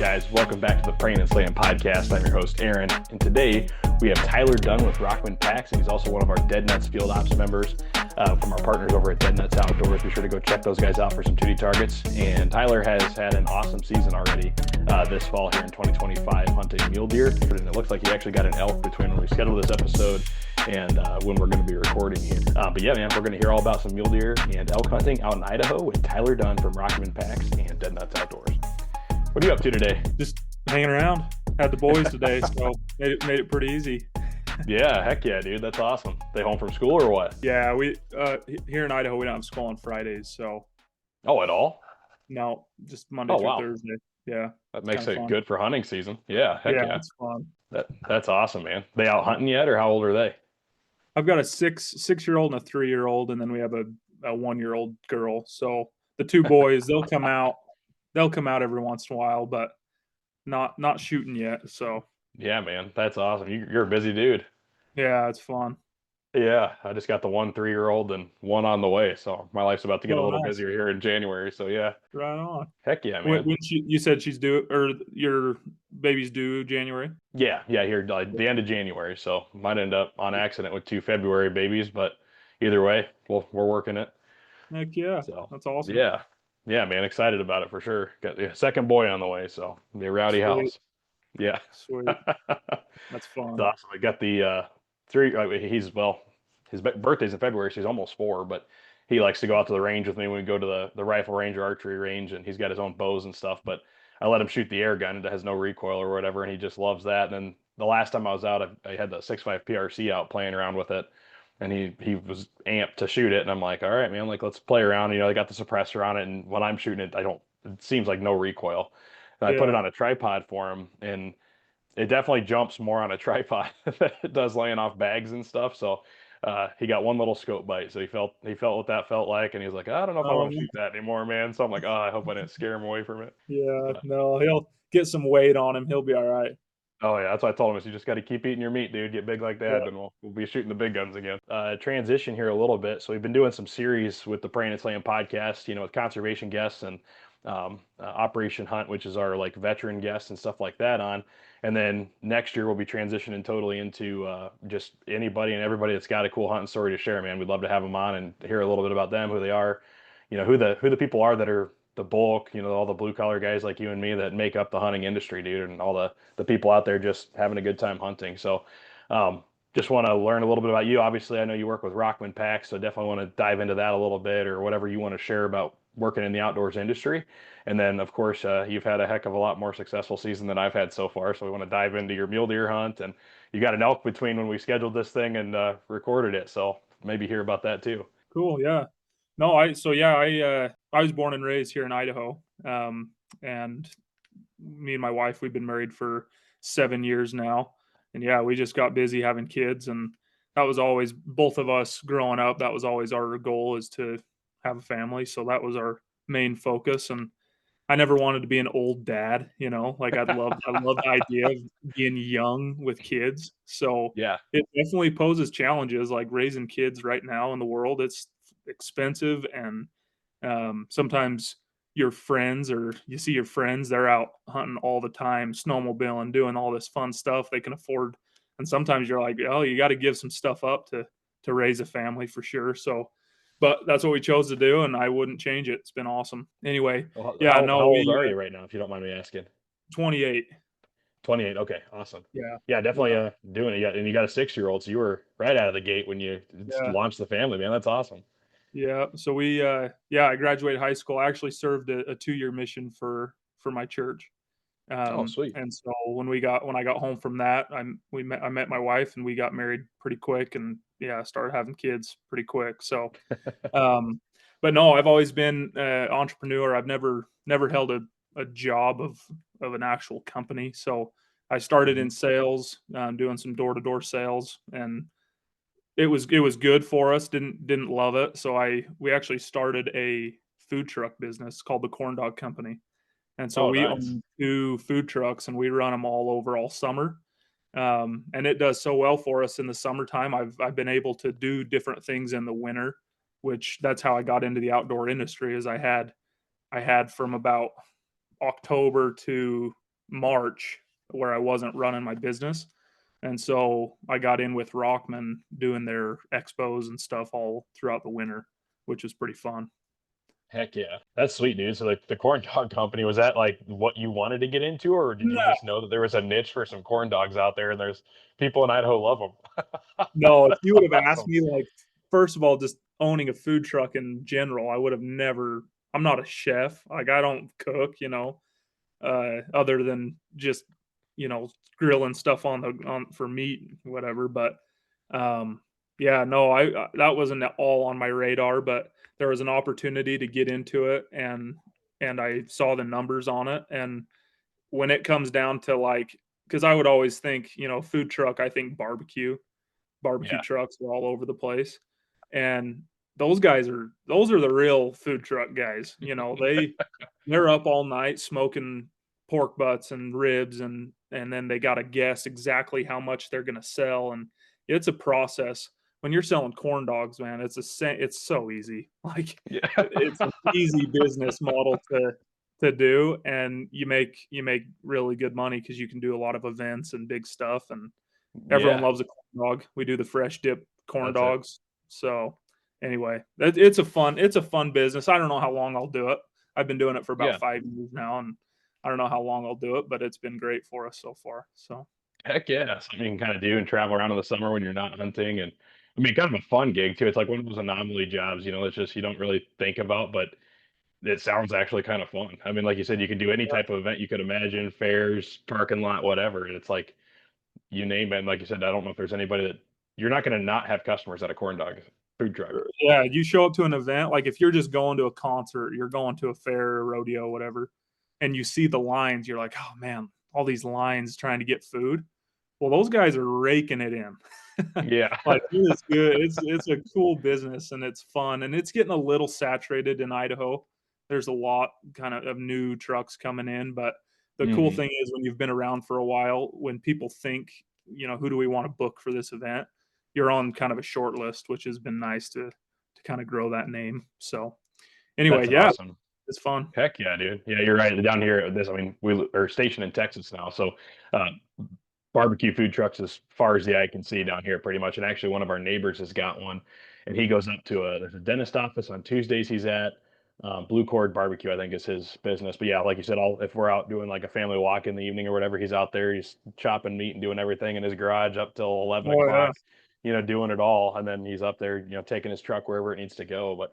guys? Welcome back to the Prayin and Slayin podcast. I'm your host, Aaron, and today we have Tyler Dunn with Rockman Packs, and he's also one of our Dead Nuts Field Ops members from our partners over at Dead Nuts Outdoors. Be sure to go check those guys out for some 2D targets. And Tyler has had an awesome season already this fall here in 2025 hunting mule deer, and it looks like he actually got an elk between when we scheduled this episode and when we're going to be recording here. But yeah, man, we're going to hear all about some mule deer and elk hunting out in Idaho with Tyler Dunn from Rockman Packs and Dead Nuts Outdoors. What are you up to today? Just hanging around. Had the boys today, so made it pretty easy. Yeah, heck yeah, dude. That's awesome. They home from school or what? Yeah, we here in Idaho we don't have school on Fridays, so. Oh, at all? No, just Monday through Thursday. Yeah. That makes it good for hunting season. Yeah, heck yeah. It's fun. That's awesome, man. They out hunting yet, or how old are they? I've got a six-year-old and a 3-year-old, and then we have a 1-year-old girl. So the two boys, they'll come out every once in a while, but not shooting yet. So yeah, man, that's awesome. You're a busy dude. Yeah, it's fun. Yeah, I just got the 1 3-year-old and one on the way, so my life's about to get a little busier here in January. So yeah, right on. Heck yeah, man. When you said she's due, or your baby's due January? Yeah, here like the end of January. So might end up on accident with 2 February babies, but either way, we're working it. Heck yeah, so that's awesome. Yeah, man, excited about it for sure. Got the second boy on the way, so it'll be a rowdy house. Yeah, sweet. That's fun. That's awesome. I got the 3. His birthday's in February, so he's almost 4, but he likes to go out to the range with me when we go to the rifle range or archery range, and he's got his own bows and stuff, but I let him shoot the air gun. It has no recoil or whatever, and he just loves that. And then the last time I was out, I had the 6.5 PRC out playing around with it, and he was amped to shoot it, and I'm like, all right, man, like let's play around. I got the suppressor on it, and when I'm shooting it, it seems like no recoil. And I put it on a tripod for him, and it definitely jumps more on a tripod than it does laying off bags and stuff. So he got one little scope bite, so he felt what that felt like, and he was like, I don't know if I want to shoot that anymore, man. So I'm like, I hope I didn't scare him away from it. Yeah, no, he'll get some weight on him. He'll be all right. Oh yeah, that's what I told him. Is you just got to keep eating your meat, dude. Get big like that, and we'll be shooting the big guns again. Transition here a little bit. So we've been doing some series with the Prayin and Slayin podcast, with conservation guests and Operation Hunt, which is our like veteran guests and stuff like that on. And then next year we'll be transitioning totally into just anybody and everybody that's got a cool hunting story to share, man. We'd love to have them on and hear a little bit about them, who they are, who the people are that are the bulk, all the blue collar guys like you and me that make up the hunting industry, dude, and all the people out there just having a good time hunting. So just want to learn a little bit about you. Obviously, I know you work with Rockman Packs, so definitely want to dive into that a little bit, or whatever you want to share about working in the outdoors industry. And then, of course, you've had a heck of a lot more successful season than I've had so far. So we want to dive into your mule deer hunt, and you got an elk between when we scheduled this thing and recorded it. So maybe hear about that too. Cool. Yeah. No, I was born and raised here in Idaho. And me and my wife, we've been married for 7 years now. And yeah, we just got busy having kids, and that was always, both of us growing up, that was always our goal, is to have a family. So that was our main focus. And I never wanted to be an old dad, like I love the idea of being young with kids. So yeah, it definitely poses challenges, like raising kids right now in the world. It's expensive, and sometimes your friends, or you see your friends, they're out hunting all the time, snowmobiling, doing all this fun stuff they can afford. And sometimes you're like, oh, you got to give some stuff up to raise a family for sure. So, but that's what we chose to do, and I wouldn't change it. It's been awesome. Anyway, how old are you right now, if you don't mind me asking? 28. 28. Okay, awesome. Yeah, definitely doing it. And you got a 6-year-old, so you were right out of the gate when you launched the family, man. That's awesome. Yeah. So I graduated high school. I actually served a 2-year mission for my church. Oh, sweet. And so when I got home from that, I met my wife, and we got married pretty quick, and started having kids pretty quick. So, but no, I've always been an entrepreneur. I've never held a job of an actual company. So I started in sales, doing some door-to-door sales, and it was good for us. Didn't love it. So we actually started a food truck business called the Corndog Company. And so we own 2 food trucks, and we run them all summer. And it does so well for us in the summertime. I've been able to do different things in the winter, which that's how I got into the outdoor industry. Is I had from about October to March where I wasn't running my business. And so I got in with Rockman doing their expos and stuff all throughout the winter, which was pretty fun. Heck yeah. That's sweet, dude. So like the corn dog company, was that like what you wanted to get into, or did you just know that there was a niche for some corn dogs out there and there's people in Idaho love them? No, if That's you would have asked awesome. me, like, first of all, just owning a food truck in general, I would have never. I'm not a chef. Like, I don't cook, other than just, grilling stuff on for meat, whatever. But um, yeah, no, that wasn't at all on my radar. But there was an opportunity to get into it, and I saw the numbers on it, and when it comes down to like, because I would always think, food truck, I think barbecue Yeah. trucks are all over the place. And those are the real food truck guys. They're up all night smoking pork butts and ribs, and then they got to guess exactly how much they're going to sell, and it's a process. When you're selling corn dogs, man, it's so easy. Like, Yeah. it's an easy business model to do, and you make really good money because you can do a lot of events and big stuff, and everyone Yeah. loves a corn dog. We do the fresh dip corn That's it. dogs. So anyway, it's a fun business. I don't know how long I'll do it. I've been doing it for about Yeah. 5 years now, and I don't know how long I'll do it, but it's been great for us so far. So Heck yeah. Something you can kind of do and travel around in the summer when you're not hunting. And I mean, kind of a fun gig too. It's like one of those anomaly jobs, it's just you don't really think about, but it sounds actually kind of fun. I mean, like you said, you can do any type of event you could imagine, fairs, parking lot, whatever. And it's like you name it. And like you said, I don't know if there's anybody that you're not going to not have customers at a corn dog food truck. yeah, you show up to an event, like if you're just going to a concert, you're going to a fair, a rodeo, whatever, and you see the lines, you're like, oh man, all these lines trying to get food. Well, those guys are raking it in. Yeah. Like, it is good. It's a cool business, and it's fun, and it's getting a little saturated in Idaho. There's a lot kind of new trucks coming in, but the cool Hmm. thing is when you've been around for a while, when people think, who do we want to book for this event? You're on kind of a short list, which has been nice to kind of grow that name. So That's anyway, yeah, awesome. it's fun. Heck yeah, dude. Yeah, you're right. Down here, I mean, we are stationed in Texas now. So, uh, barbecue food trucks as far as the eye can see down here, pretty much. And actually, one of our neighbors has got one, and he goes up to there's a dentist office on Tuesdays. He's at Blue Cord Barbecue, I think is his business. But yeah, like you said, if we're out doing like a family walk in the evening or whatever, he's out there. He's chopping meat and doing everything in his garage up till 11 Oh yeah. o'clock, doing it all. And then he's up there, taking his truck wherever it needs to go. But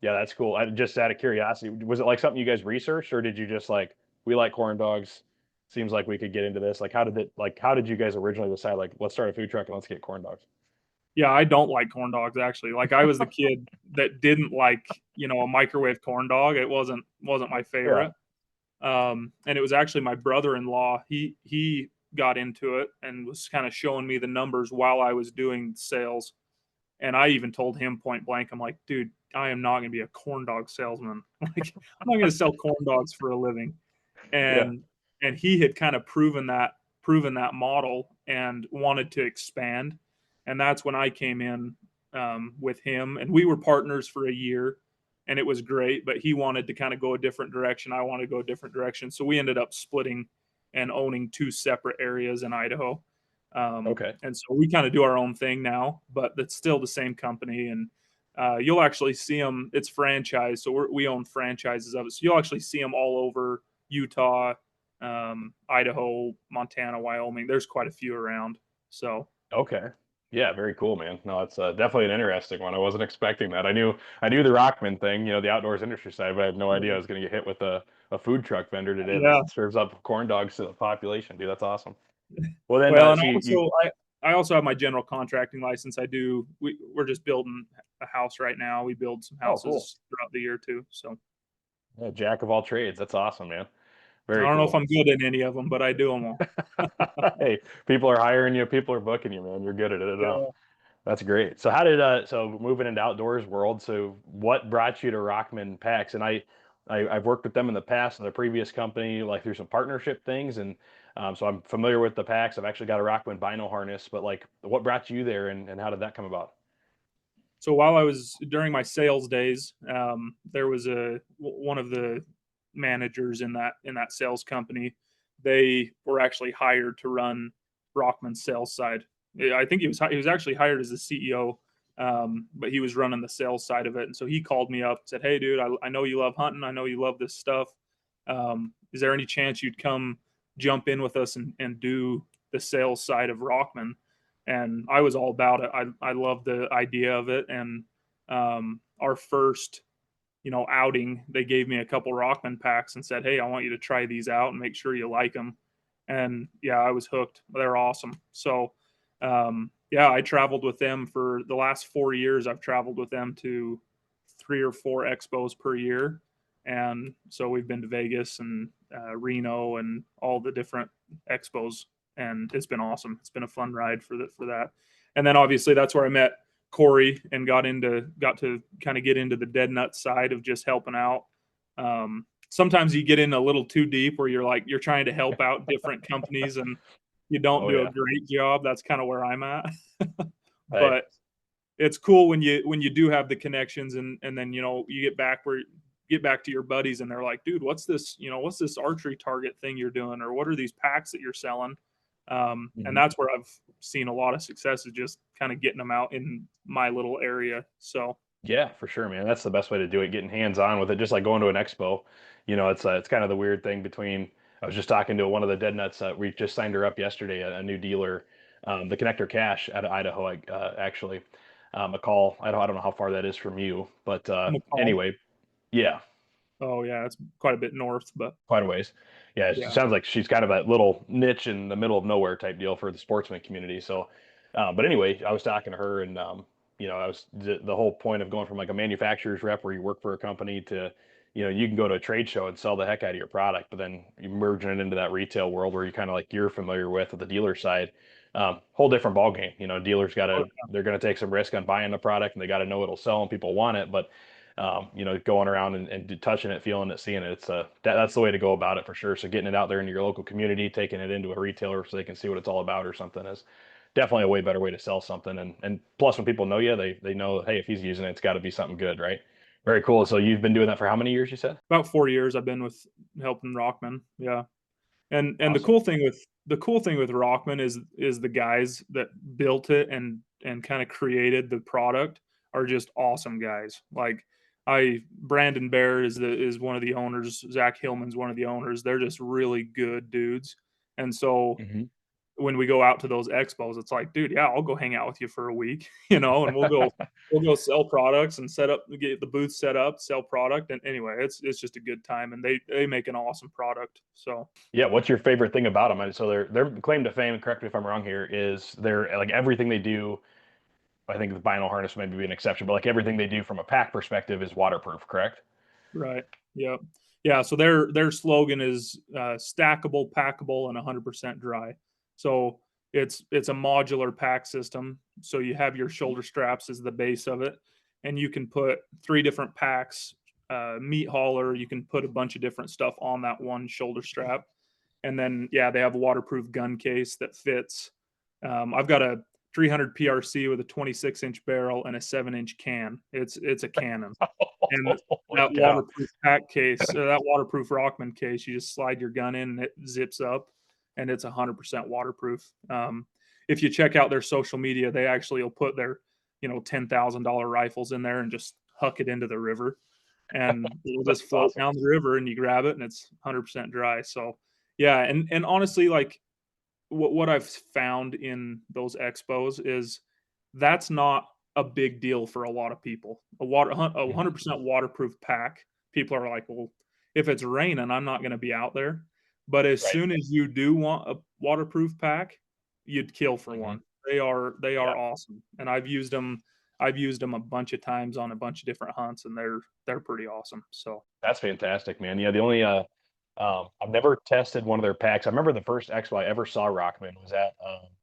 yeah, that's cool. Just out of curiosity, was it like something you guys researched, or did you just like we like corn dogs? Seems like we could get into this. How did you guys originally decide like let's start a food truck and let's get corn dogs? Yeah, I don't like corn dogs actually. Like, I was the kid that didn't like, a microwave corn dog. It wasn't my Yeah. favorite. And it was actually my brother-in-law. He got into it and was kind of showing me the numbers while I was doing sales. And I even told him point blank, I'm like, dude, I am not going to be a corn dog salesman. Like, I'm not going to sell corn dogs for a living. Yeah. And he had kind of proven that model and wanted to expand. And that's when I came in, with him, and we were partners for a year, and it was great. But he wanted to kind of go a different direction. I wanted to go a different direction. So we ended up splitting and owning two separate areas in Idaho. Okay. And so we kind of do our own thing now, but it's still the same company. And you'll actually see them. It's franchise, so we own franchises of it. So you'll actually see them all over Utah, Idaho, Montana, Wyoming. There's quite a few around. So Okay. Yeah, very cool, man. No, it's definitely an interesting one. I wasn't expecting that. I knew the Rockman thing, the outdoors industry side, but I had no idea I was going to get hit with a food truck vendor today that yeah. serves up corn dogs to the population, dude. That's awesome. Well, then, Well, and so you I also have my general contracting license. We're just building a house right now. We build some oh, cool. houses throughout the year too. So Yeah, jack of all trades. That's awesome, man. I Very don't know if cool. I'm good in any of them, but I do them all. Hey, people are hiring you, people are booking you, man. You're good at it. No, Yeah. that's great. So moving into outdoors world, so what brought you to Rockman Packs? And I've worked with them in the past in the previous company, like through some partnership things, and so I'm familiar with the packs. I've actually got a Rockman Bino harness, but like, what brought you there, and how did that come about? So while I was during my sales days, there was one of the managers in that sales company. they were actually hired to run Rockman's sales side. I think he was actually hired as the CEO, but he was running the sales side of it. And so he called me up and said, "Hey, dude, I know you love hunting. I know you love this stuff. Is there any chance you'd come jump in with us and do the sales side of Rockman?" And I was all about it. I love the idea of it. And our first, outing, they gave me a couple Rockman packs and said, "Hey, I want you to try these out and make sure you like them." And yeah, I was hooked. They're awesome. So yeah, I traveled with them for the last 4 years. I've traveled with them to 3 or 4 expos per year. And so we've been to Vegas and Reno and all the different expos, and it's been awesome. It's been a fun ride for that. And then obviously that's where I met Corey and got to kind of get into the dead nut side of just helping out. Sometimes you get in a little too deep where you're trying to help out different companies and you don't Oh do a yeah. great job. That's kind of where I'm at. Hey. But it's cool when you do have the connections, and then you get back to your buddies and they're like, "Dude, what's this archery target thing you're doing, or what are these packs that you're selling?" And Mhm. that's where I've seen a lot of success, is just kind of getting them out in my little area. So Yeah, for sure, man. That's the best way to do it, getting hands on with it, just like going to an expo. It's kind of the weird thing between. I was just talking to one of the dead nuts. We just signed her up yesterday, a new dealer, the Connector Cash out of Idaho, actually. McCall, I don't know how far that is from you, but McCall. anyway, yeah, Oh yeah, it's quite a bit north, but quite a ways. Yeah, it yeah, sounds like she's kind of that little niche in the middle of nowhere type deal for the sportsman community. So, but anyway, I was talking to her, and I was the whole point of going from like a manufacturer's rep where you work for a company to, you can go to a trade show and sell the heck out of your product, but then you merging it into that retail world where you kind of like you're familiar with the dealer side. Whole different ball game. Dealers oh, they're going to take some risk on buying the product, and they got to know it'll sell and people want it, but going around and touching it, feeling it, seeing it. That's the way to go about it for sure. So getting it out there into your local community, taking it into a retailer so they can see what it's all about or something is definitely a way better way to sell something. And plus, when people know you, they know, hey, if he's using it, it's got to be something good, right? Very cool. So you've been doing that for how many years? You said. about 4 years I've been with helping Rockman. Yeah. And Awesome. the cool thing with Rockman is the guys that built it and kind of created the product are just awesome guys. Like Brandon Bear is one of the owners. Zach Hillman's one of the owners. They're just really good dudes. And so Hmm. when we go out to those expos, it's like, dude, yeah, I'll go hang out with you for a week, and we'll go sell products and get the booth set up, sell product. And anyway, it's just a good time, and they make an awesome product. So Yeah. What's your favorite thing about them? So their claim to fame, correct me if I'm wrong here, is they're like everything they do. I think the vinyl harness may be an exception, but like everything they do from a pack perspective is waterproof, correct? right, yep, yeah. So their slogan is stackable, packable, and 100% dry. So it's a modular pack system. So you have your shoulder straps as the base of it, and you can put 3 different packs, meat hauler. You can put a bunch of different stuff on that one shoulder strap, and then yeah, they have a waterproof gun case that fits. I've got a 300 PRC with a 26-inch barrel and a 7-inch can. It's a cannon, and Holy cow. that waterproof Rockman case, you just slide your gun in and it zips up, and it's 100% waterproof. If you check out their social media, they actually will put their $10,000 rifles in there and just huck it into the river, and it'll just That's float awesome. down the river, and you grab it and it's 100% dry. So yeah, and honestly, like what I've found in those expos is that's not a big deal for a lot of people. A 100% waterproof pack. People are like, well, if it's raining, I'm not going to be out there. But as Right. soon as you do want a waterproof pack, you'd kill for Hmm. one. They are Yeah. awesome, and I've used them. I've used them a bunch of times on a bunch of different hunts, and they're pretty awesome. So That's fantastic, man. Yeah, the only I've never tested one of their packs. I remember the first expo I ever saw Rockman was at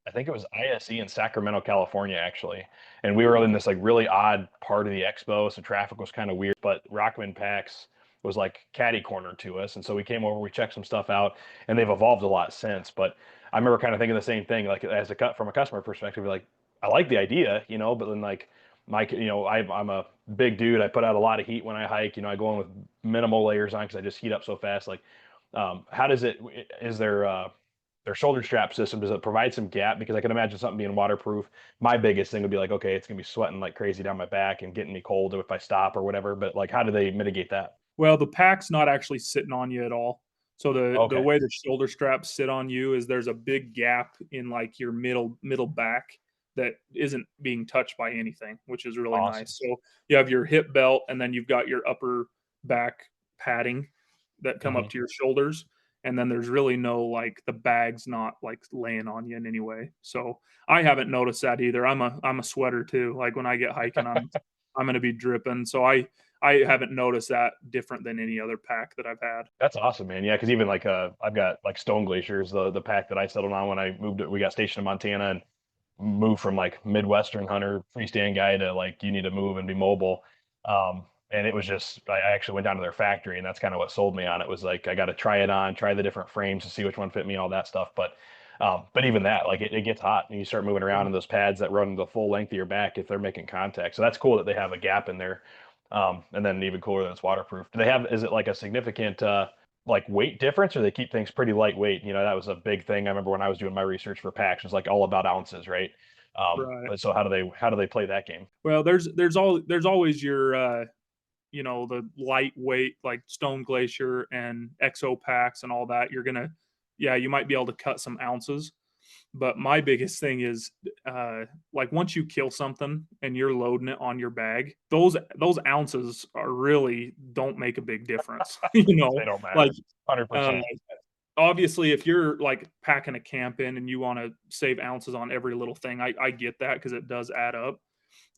I think it was ISE in Sacramento, California, actually. And we were in this like really odd part of the expo, so traffic was kind of weird. But Rockman packs was like catty corner to us, and so we came over, we checked some stuff out, and they've evolved a lot since. But I remember kind of thinking the same thing, like as a cut from a customer perspective, like I like the idea, but then like I'm a big dude. I put out a lot of heat when I hike. I go in with minimal layers on because I just heat up so fast. Like How does it? Is there their shoulder strap system? Does it provide some gap? Because I can imagine something being waterproof. My biggest thing would be like, okay, it's gonna be sweating like crazy down my back and getting me cold if I stop or whatever. But like, how do they mitigate that? Well, the pack's not actually sitting on you at all. So the Okay, way the shoulder straps sit on you is there's a big gap in like your middle back that isn't being touched by anything, which is really awesome. nice. So you have your hip belt and then you've got your upper back padding that come up Hmm. to your shoulders. And then there's really no like the bag's not like laying on you in any way. So I haven't noticed that either. I'm a sweater too. Like when I get hiking, I'm gonna be dripping. So I haven't noticed that different than any other pack that I've had. That's awesome, man. Yeah, because even like I've got like Stone Glaciers, the pack that I settled on when I moved. We got stationed in Montana and moved from like Midwestern hunter freestand guy to like you need to move and be mobile. And it was just I actually went down to their factory and that's kind of what sold me on it was like I got to try it on, try the different frames to see which one fit me, all that stuff. But even that, like it gets hot and you start moving around in those pads that run the full length of your back if they're making contact. So that's cool that they have a gap in there. And then even cooler that it's waterproof. Do they have, is it like a significant like weight difference or they keep things pretty lightweight? You know, that was a big thing. I remember when I was doing my research for packs, it was like all about ounces, right? Right. But so how do they play that game? Well, there's always your you know, the lightweight like Stone Glacier and Exo packs and all that. You're gonna, yeah, you might be able to cut some ounces. But my biggest thing is like once you kill something and you're loading it on your bag, those ounces are really don't make a big difference. You They know, don't like matter. 100%. uh, obviously if you're like packing a camp in and you want to save ounces on every little thing, I get that because it does add up.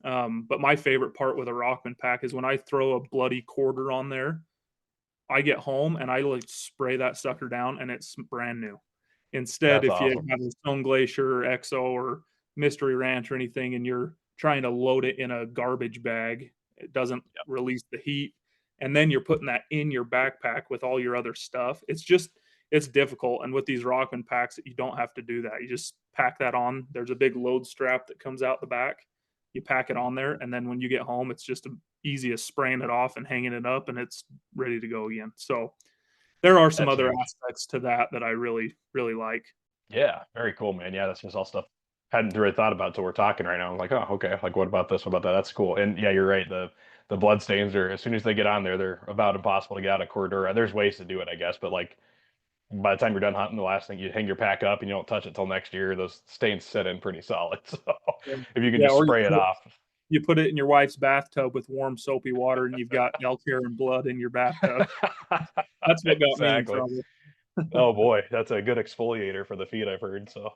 But my favorite part with a Rockman pack is when I throw a bloody quarter on there, I get home and I like spray that sucker down and it's brand new. Instead, That's if you awesome. have a Stone Glacier or Exo or Mystery Ranch or anything and you're trying to load it in a garbage bag, it doesn't Yep. release the heat. And then you're putting that in your backpack with all your other stuff. It's just, it's difficult. And with these Rockman packs, you don't have to do that. You just pack that on. There's a big load strap that comes out the back. You pack it on there. And then when you get home, it's just easy as spraying it off and hanging it up and it's ready to go again. So there are some That's other huge. aspects to that that I really, really like. Yeah, very cool, man. Yeah, that's just all stuff hadn't really thought about till we're talking right now. I'm like, oh, okay. Like, what about this? What about that? That's cool. And yeah, you're right. The blood stains are as soon as they get on there, they're about impossible to get out of corridor. There's ways to do it, I guess, but like by the time you're done hunting, the last thing you hang your pack up and you don't touch it till next year, those stains set in pretty solid. So Yeah. if you can Yeah, just or spray it off. you put it in your wife's bathtub with warm soapy water and you've got elk hair and blood in your bathtub. That's what got me in Exactly. trouble. Oh boy, that's a good exfoliator for the feet, I've heard. So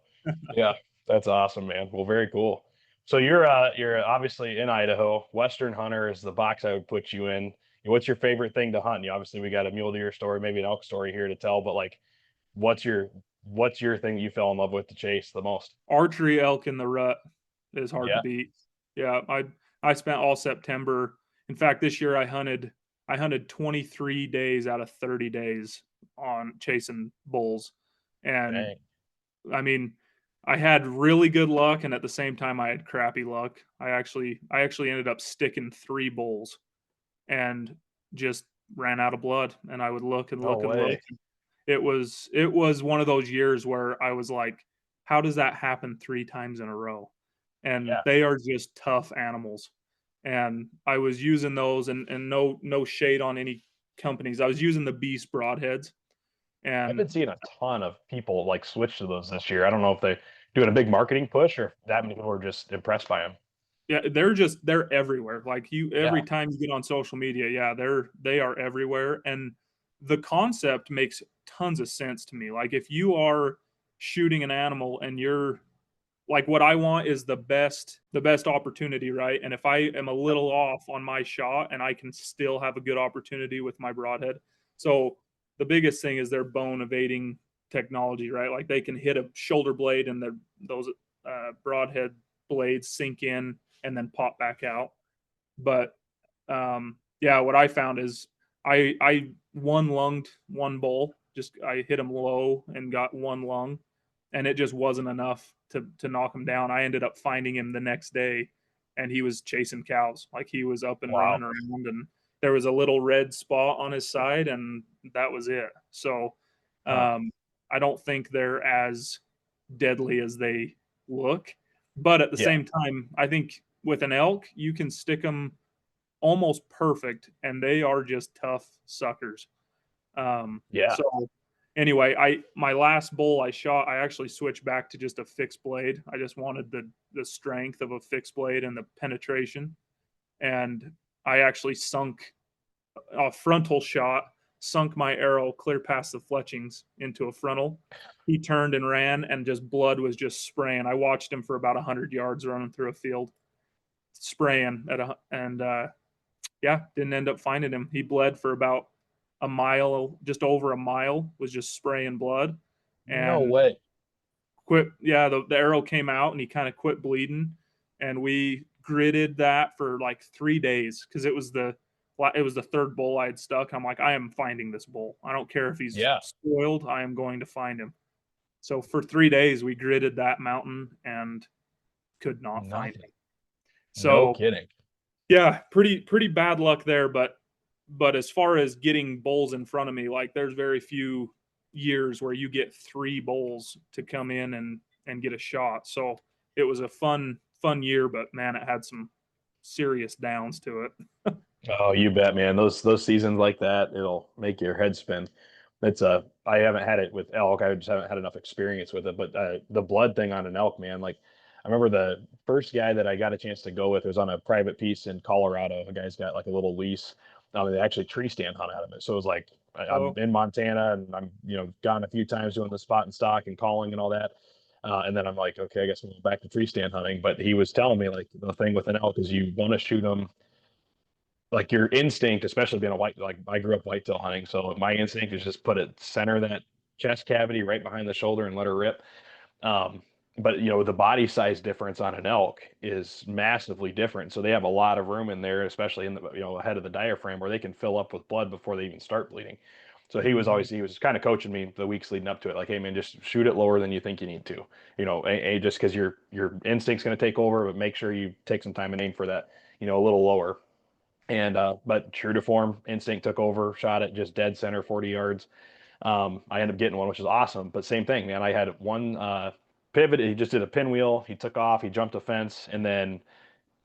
yeah, that's awesome, man. Well, very cool. So you're obviously in Idaho. Western hunter is the box I would put you in. What's your favorite thing to hunt? You obviously we got a mule deer story, maybe an elk story here to tell, but like what's your what's your thing you fell in love with to chase the most? Archery elk in the rut is hard to Yeah, beat. Yeah, I spent all September. In fact, this year I hunted 23 days out of 30 days on chasing bulls. And dang. I mean, I had really good luck and at the same time I had crappy luck. I actually ended up sticking 3 bulls and just ran out of blood and I would look and No look and look. way. It was one of those years where I was like, how does that happen 3 times in a row? And Yeah. they are just tough animals. And I was using those and no shade on any companies. I was using the Beast broadheads I've and been seeing a ton of people like switch to those this year. I don't know if they doing a big marketing push or if that many people are just impressed by them. yeah, they're everywhere. Like you Yeah. every time you get on social media, yeah, they are everywhere. And the concept makes tons of sense to me. Like if you are shooting an animal and you're like what I want is the best opportunity, right? And if I am a Yep. little off on my shot and I can still have a good opportunity with my broadhead. So the biggest thing is their bone evading technology, right? Like they can hit a shoulder blade and those broadhead blades sink in and then pop back out. But yeah, what I found is I one lunged one bull. Just I hit him low and got one lung, and it just wasn't enough to knock him down. I ended up finding him the next day, and he was chasing cows. Like he was up and Wow. running around, and there was a little red spot on his side, and that was it. So Huh. I don't think they're as deadly as they look, but at the Yeah. same time, I think with an elk, you can stick them almost perfect, and they are just tough suckers. Yeah. So anyway, I my last bull I shot, I actually switched back to just a fixed blade. I just wanted the strength of a fixed blade and the penetration, and I actually sunk a frontal shot, sunk my arrow clear past the fletchings into a frontal. He turned and ran, and just blood was just spraying. I watched him for about 100 yards running through a field, spraying and yeah, didn't end up finding him. He bled for about a mile, just over a mile, was just spraying blood, No and way. quit. Yeah, the arrow came out, and he kind of quit bleeding, and we gridded that for like 3 days because it was the third bull I had stuck. I'm like, I am finding this bull. I don't care if he's Yeah. spoiled. I am going to find him. So for 3 days, we gridded that mountain and could not find Nothing. him. No So kidding. yeah, pretty bad luck there. But as far as getting bulls in front of me, like there's very few years where you get 3 bulls to come in and get a shot. So it was a fun year, but man, it had some serious downs to it. Oh, you bet, man. Those seasons like that, it'll make your head spin. It's I haven't had it with elk. I just haven't had enough experience with it. But the blood thing on an elk, man, like I remember the first guy that I got a chance to go with was on a private piece in Colorado. A guy's got like a little lease. They actually tree stand hunt out of it. So it was like I'm Oh, in Montana and I'm gone a few times doing the spot and stock and calling and all that. And then I'm like, okay, I guess we'll go back to tree stand hunting. But he was telling me like the thing with an elk is you want to shoot them like your instinct, especially being a white, like I grew up whitetail hunting, so my instinct is just put it center that chest cavity right behind the shoulder and let her rip. Um, but the body size difference on an elk is massively different. So they have a lot of room in there, especially in the ahead of the diaphragm where they can fill up with blood before they even start bleeding. So mhm. he was kind of coaching me the weeks leading up to it, like, hey man, just shoot it lower than you think you need to. Just because your instinct's going to take over, but make sure you take some time and aim for that, a little lower. And but true to form, instinct took over, shot it just dead center, 40 yards. I ended up getting one, which is awesome. But same thing, man. I had one pivot. He just did a pinwheel. He took off. He jumped a fence, and then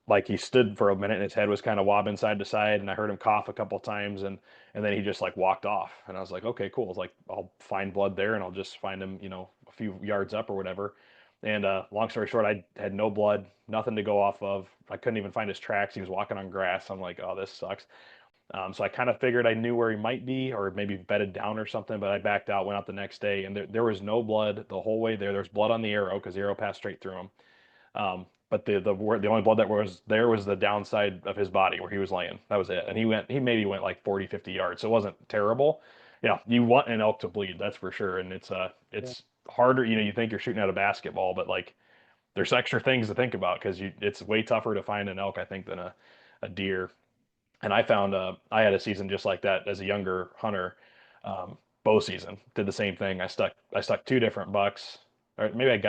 like he stood for a minute, and his head was kind of wobbling side to side, and I heard him cough a couple times, and then he just like walked off. And I was like, okay, cool. It's like I'll find blood there, and I'll just find him, a few yards up or whatever. And long story short, I had no blood, nothing to go off of. I couldn't even find his tracks. He was walking on grass. I'm like, oh, this sucks. So I kind of figured I knew where he might be, or maybe bedded down or something. But I backed out, went out the next day, and there was no blood the whole way there. There's blood on the arrow because the arrow passed straight through him. But the only blood that was there was the downside of his body where he was laying. That was it. And he maybe went like 40, 50 yards. So it wasn't terrible. Yeah, you want an elk to bleed, that's for sure. And Yeah. it's harder. You think you're shooting at a basketball, but like there's extra things to think about because it's way tougher to find an elk, I think, than a deer. And I found I had a season just like that as a younger hunter. Bow season did the same thing. I stuck two different bucks, or maybe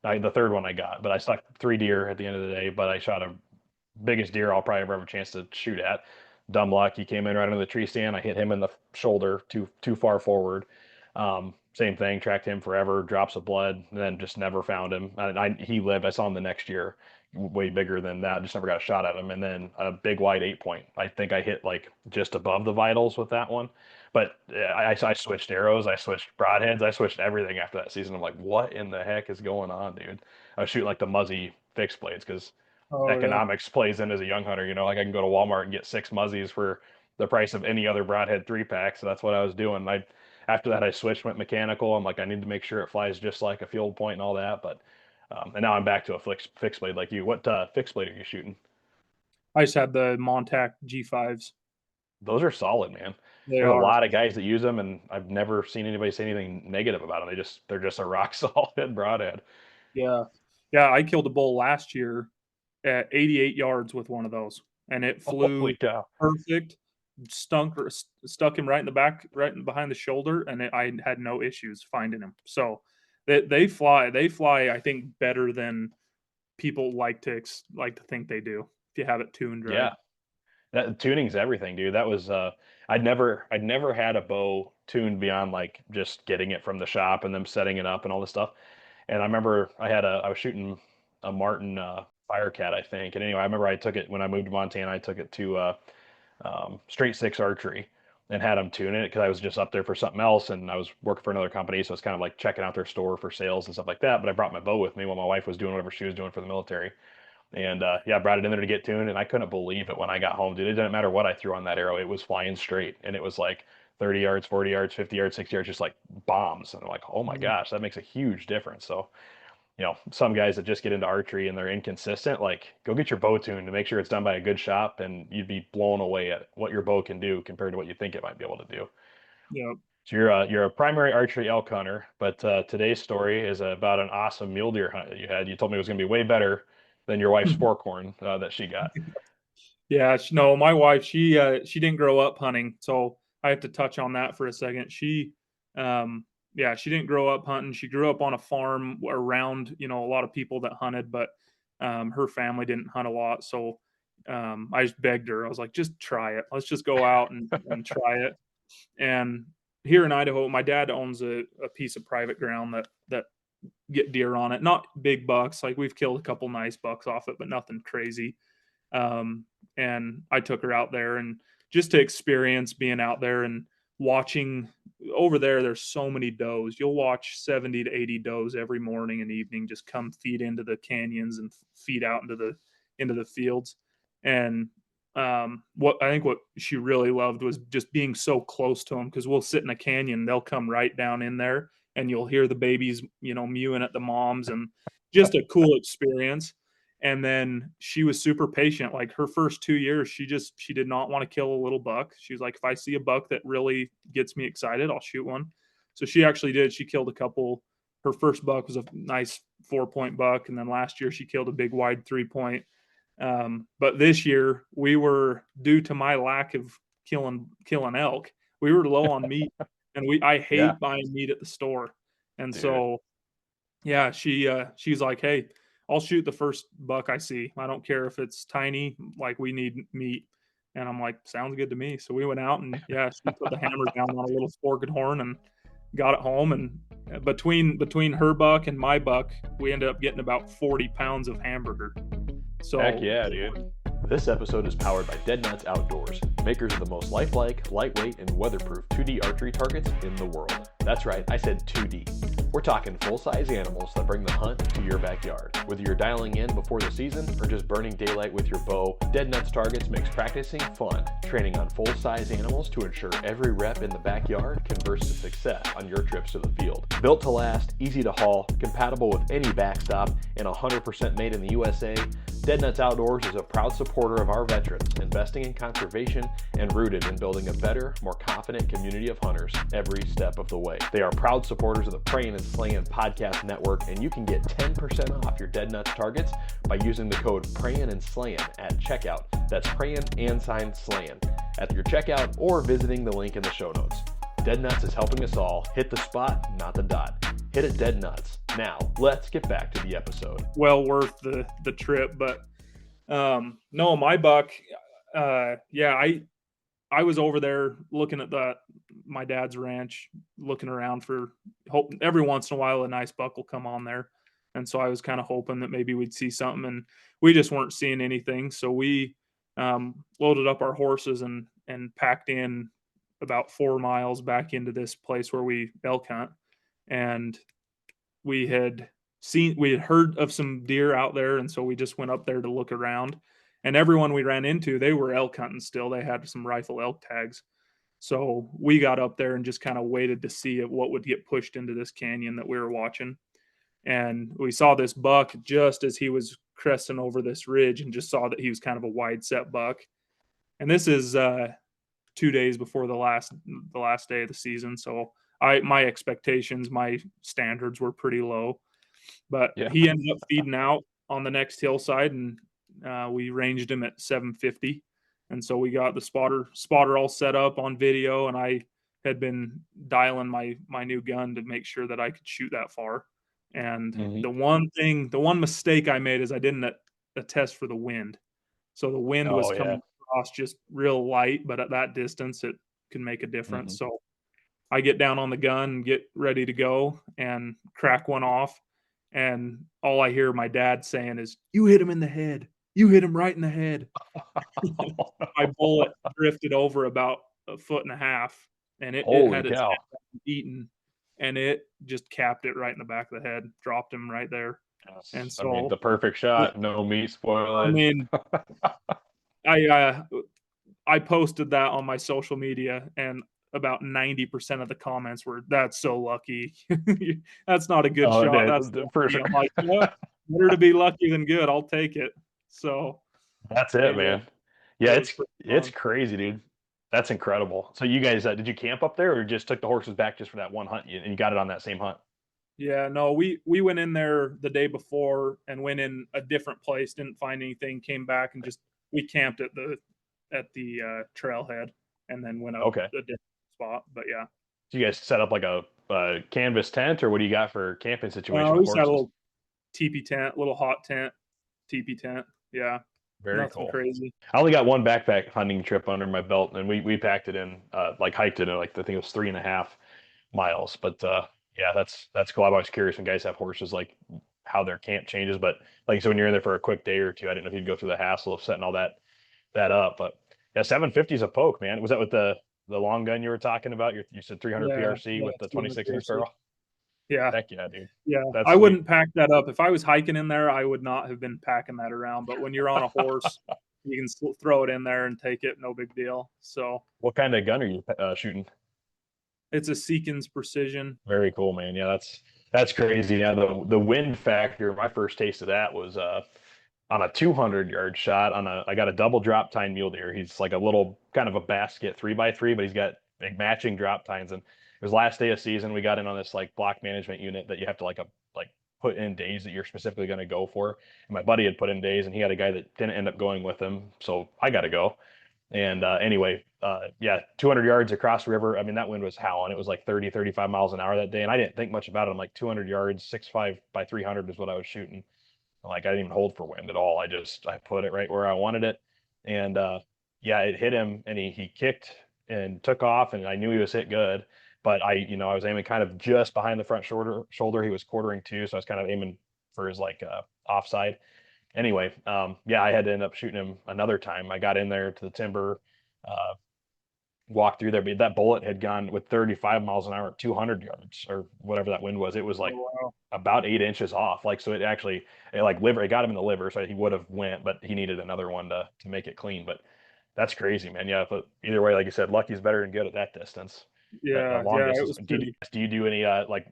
the third one I got, but I stuck 3 deer at the end of the day. But I shot a biggest deer I'll probably ever have a chance to shoot at. Dumb luck. He came in right under the tree stand. I hit him in the shoulder too far forward. Same thing. Tracked him forever. Drops of blood. And then just never found him. He lived. I saw him the next year, way bigger than that. Just never got a shot at him. And then a big wide 8 point. I think I hit like just above the vitals with that one. But I switched arrows. I switched broadheads. I switched everything after that season. I'm like, what in the heck is going on, dude? I was shooting like the Muzzy fixed blades because Oh yeah. economics plays in as a young hunter. Like I can go to Walmart and get 6 muzzies for the price of any other broadhead 3 pack. So that's what I was doing. After that I switched, went mechanical. I'm like I need to make sure it flies just like a field point and all that. But and now I'm back to a fixed blade like you. What fixed blade are you shooting? I just had the Montac G5s. Those are solid, man. They There's a are. lot of guys that use them, and I've never seen anybody say anything negative about them. They're just a rock solid broadhead. Yeah. Yeah, I killed a bull last year at 88 yards with one of those, and it flew Holy cow! perfect, stuck him right in the back, right in behind the shoulder, and I had no issues finding him. So they fly, I think, better than people like to think they do if you have it tuned right. Yeah, That tuning's everything, dude. That was I'd never had a bow tuned beyond like just getting it from the shop and them setting it up and all this stuff. And I remember I was shooting a Martin Firecat, I think. And anyway, I remember I took it when I moved to Montana. I took it to straight six archery and had them tune it because I was just up there for something else and I was working for another company, so it's kind of like checking out their store for sales and stuff like that. But I brought my bow with me while my wife was doing whatever she was doing for the military. And yeah, I brought it in there to get tuned, and I couldn't believe it when I got home, dude. It didn't matter what I threw on that arrow; it was flying straight, and it was like 30 yards, 40 yards, 50 yards, 60 yards, just like bombs. And I'm like, oh my Mhm. gosh, that makes a huge difference. So, some guys that just get into archery and they're inconsistent, like go get your bow tuned to make sure it's done by a good shop, and you'd be blown away at what your bow can do compared to what you think it might be able to do. Yeah. So you're a primary archery elk hunter, but today's story is about an awesome mule deer hunt that you had. You told me it was going to be way better than your wife's fork horn that she got. Yeah, no, my wife, she didn't grow up hunting, so I have to touch on that for a second. Yeah, she didn't grow up hunting. She grew up on a farm around, a lot of people that hunted, but her family didn't hunt a lot. So I just begged her. I was like, just try it. Let's just go out and try it. And here in Idaho, my dad owns a piece of private ground that get deer on it. Not big bucks. Like we've killed a couple nice bucks off it, but nothing crazy. Um, and I took her out there and just to experience being out there and watching over there. There's so many does. You'll watch 70 to 80 does every morning and evening just come feed into the canyons and feed out into the fields. And what she really loved was just being so close to them because we'll sit in a canyon, they'll come right down in there, and you'll hear the babies, mewing at the moms, and just a cool experience. And then she was super patient. Like her first 2 years, she did not want to kill a little buck. She was like, if I see a buck that really gets me excited, I'll shoot one. So she actually did. She killed a couple. Her first buck was a nice 4 point buck, and then last year she killed a big wide 3 point. But this year we were, due to my lack of killing elk, we were low on meat, and I Yeah, hate buying meat at the store, and dude. so yeah, she's like, "Hey, I'll shoot the first buck I see. I don't care if it's tiny, like we need meat." And I'm like, "Sounds good to me." So we went out and yeah, she put the hammer down on a little forked horn and got it home. And between her buck and my buck, we ended up getting about 40 pounds of hamburger. Heck So yeah, dude. This episode is powered by Dead Nuts Outdoors, makers of the most lifelike, lightweight, and weatherproof 2D archery targets in the world. That's right, I said 2D. We're talking full-size animals that bring the hunt to your backyard. Whether you're dialing in before the season or just burning daylight with your bow, Dead Nuts Targets makes practicing fun, training on full-size animals to ensure every rep in the backyard converts to success on your trips to the field. Built to last, easy to haul, compatible with any backstop, and 100% made in the USA, Dead Nuts Outdoors is a proud supporter of our veterans, investing in conservation and rooted in building a better, more confident community of hunters every step of the way. They are proud supporters of the Prayin and Slayin podcast network, and you can get 10% off your Dead Nuts targets by using the code Prayin and Slayin at checkout. That's Prayin and Slayin at your checkout or visiting the link in the show notes. Dead Nuts is helping us all hit the spot, not the dot. Hit it, Dead Nuts. Now, let's get back to the episode. well worth the trip. But no, my buck, yeah, I was over there looking at my dad's ranch, looking around for hope every once in a while a nice buck will come on there. And so I was kind of hoping that maybe we'd see something, and we just weren't seeing anything. So we loaded up our horses and packed in about 4 miles back into this place where we elk hunt. And we had heard of some deer out there, and so we just went up there to look around. And everyone we ran into, they were elk hunting still. They had some rifle elk tags. So we got up there and just kind of waited to see what would get pushed into this canyon that we were watching. And we saw this buck just as he was cresting over this ridge, and just saw that he was kind of a wide set buck. And this is 2 days before the last day of the season. So my expectations, my standards were pretty low. But Yeah. he ended up feeding out on the next hillside, and we ranged him at 750. And so we got the spotter all set up on video, and I had been dialing my new gun to make sure that I could shoot that far. And Hmm. the one mistake I made is I didn't attest for the wind. So the wind was Oh, yeah. coming across just real light, but at that distance, it can make a Mhm. difference. So I get down on the gun and get ready to go and crack one off, and all I hear my dad saying is, "You hit him in the head. You hit him right in the head." My bullet drifted over about a foot and a half, and it Holy had its cow. head down eaten, and it just capped it right in the back of the head, dropped him right there. And Yes. I mean, so, the perfect the shot, no meat I spoilage. mean, I posted that on my social media, and about 90% of the comments were, "That's so lucky. That's not a good Oh, shot. That's for lucky." sure. I'm like, "You know what? Better to be lucky than good. I'll take it." So, That's it, it man. Yeah, it was pretty it's fun. crazy, dude. That's incredible. So you guys, did you camp up there or just took the horses back just for that one hunt and you got it on that same hunt? Yeah, no, we went in there the day before and went in a different place, didn't find anything, came back and just we camped at the trailhead and then went up Okay. a different spot. But yeah. So you guys set up like a canvas tent or what do you got for camping situation We with just had a horses? little teepee tent, little hot tent, teepee tent. Yeah. Very Nothing cool. crazy. I only got one backpack hunting trip under my belt, and we packed it in, like hiked it in like I think it was 3.5 miles. But yeah, that's cool. I'm always curious when guys have horses, like how their camp changes. But like so, when you're in there for a quick day or two, I didn't know if you'd go through the hassle of setting all that up. But yeah, 750 is a poke, man. Was that with the long gun you were talking about? You said 300 Yeah, PRC yeah, with the 200 26 inch PRC. barrel. Yeah, Heck yeah, dude. yeah. That's I sweet. wouldn't pack that up. If I was hiking in there, I would not have been packing that around, but when you're on a horse, you can throw it in there and take it, no big deal. So, What kind of gun are you shooting? it's a Seekins Precision. Very cool, man. Yeah, that's crazy. Yeah, the wind factor. My first taste of that was on a 200-yard shot on a. I got a double drop tine mule deer. He's like a little kind of a basket 3x3, but he's got like matching drop tines. And it was last day of season. We got in on this like block management unit that you have to like put in days that you're specifically going to go for. And my buddy had put in days, and he had a guy that didn't end up going with him, so I got to go. And anyway, yeah, 200 yards across the river. I mean, that wind was howling. It was like 30, 35 miles an hour that day. And I didn't think much about it. I'm like 200 yards, 6.5 by 300 is what I was shooting. Like I didn't even hold for wind at all. I put it right where I wanted it. And yeah, it hit him and he kicked and took off and I knew he was hit good. But I was aiming kind of just behind the front shoulder. He was quartering too. So I was kind of aiming for his like offside anyway, yeah, I had to end up shooting him another time. I got in there to the timber, uh, walked through there, but that bullet had gone with 35 miles an hour at 200 yards or whatever that wind was. It was Oh, like wow. about 8 inches off. Like, so it like it got him in the liver. So he would have went, but he needed another one to make it clean. But that's crazy, man. Yeah. But either way, like you said, lucky's better than good at that distance. That Yeah, long yeah, it distance. was pretty. Do you do any, like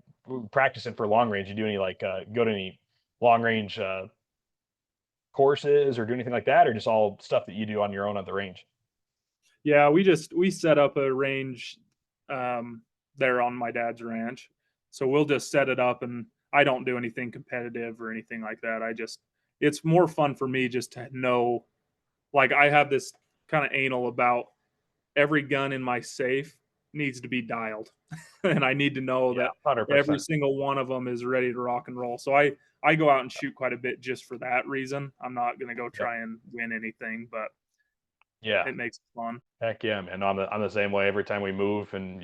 practicing for long range? You do any, like, go to any long range, courses or do anything like that, or just all stuff that you do on your own at the range? Yeah, we set up a range, um, there on my dad's ranch. So we'll just set it up and I don't do anything competitive or anything like that. It's more fun for me just to know, like, I have this kinda anal about every gun in my safe needs to be dialed, and I need to know Yeah, that every 100%. single one of them is ready to rock and roll. So I go out and shoot quite a bit just for that reason. I'm not gonna go Yep. try and win anything, but Yeah. it makes it fun. Heck yeah, man. I'm the same way every time we move, and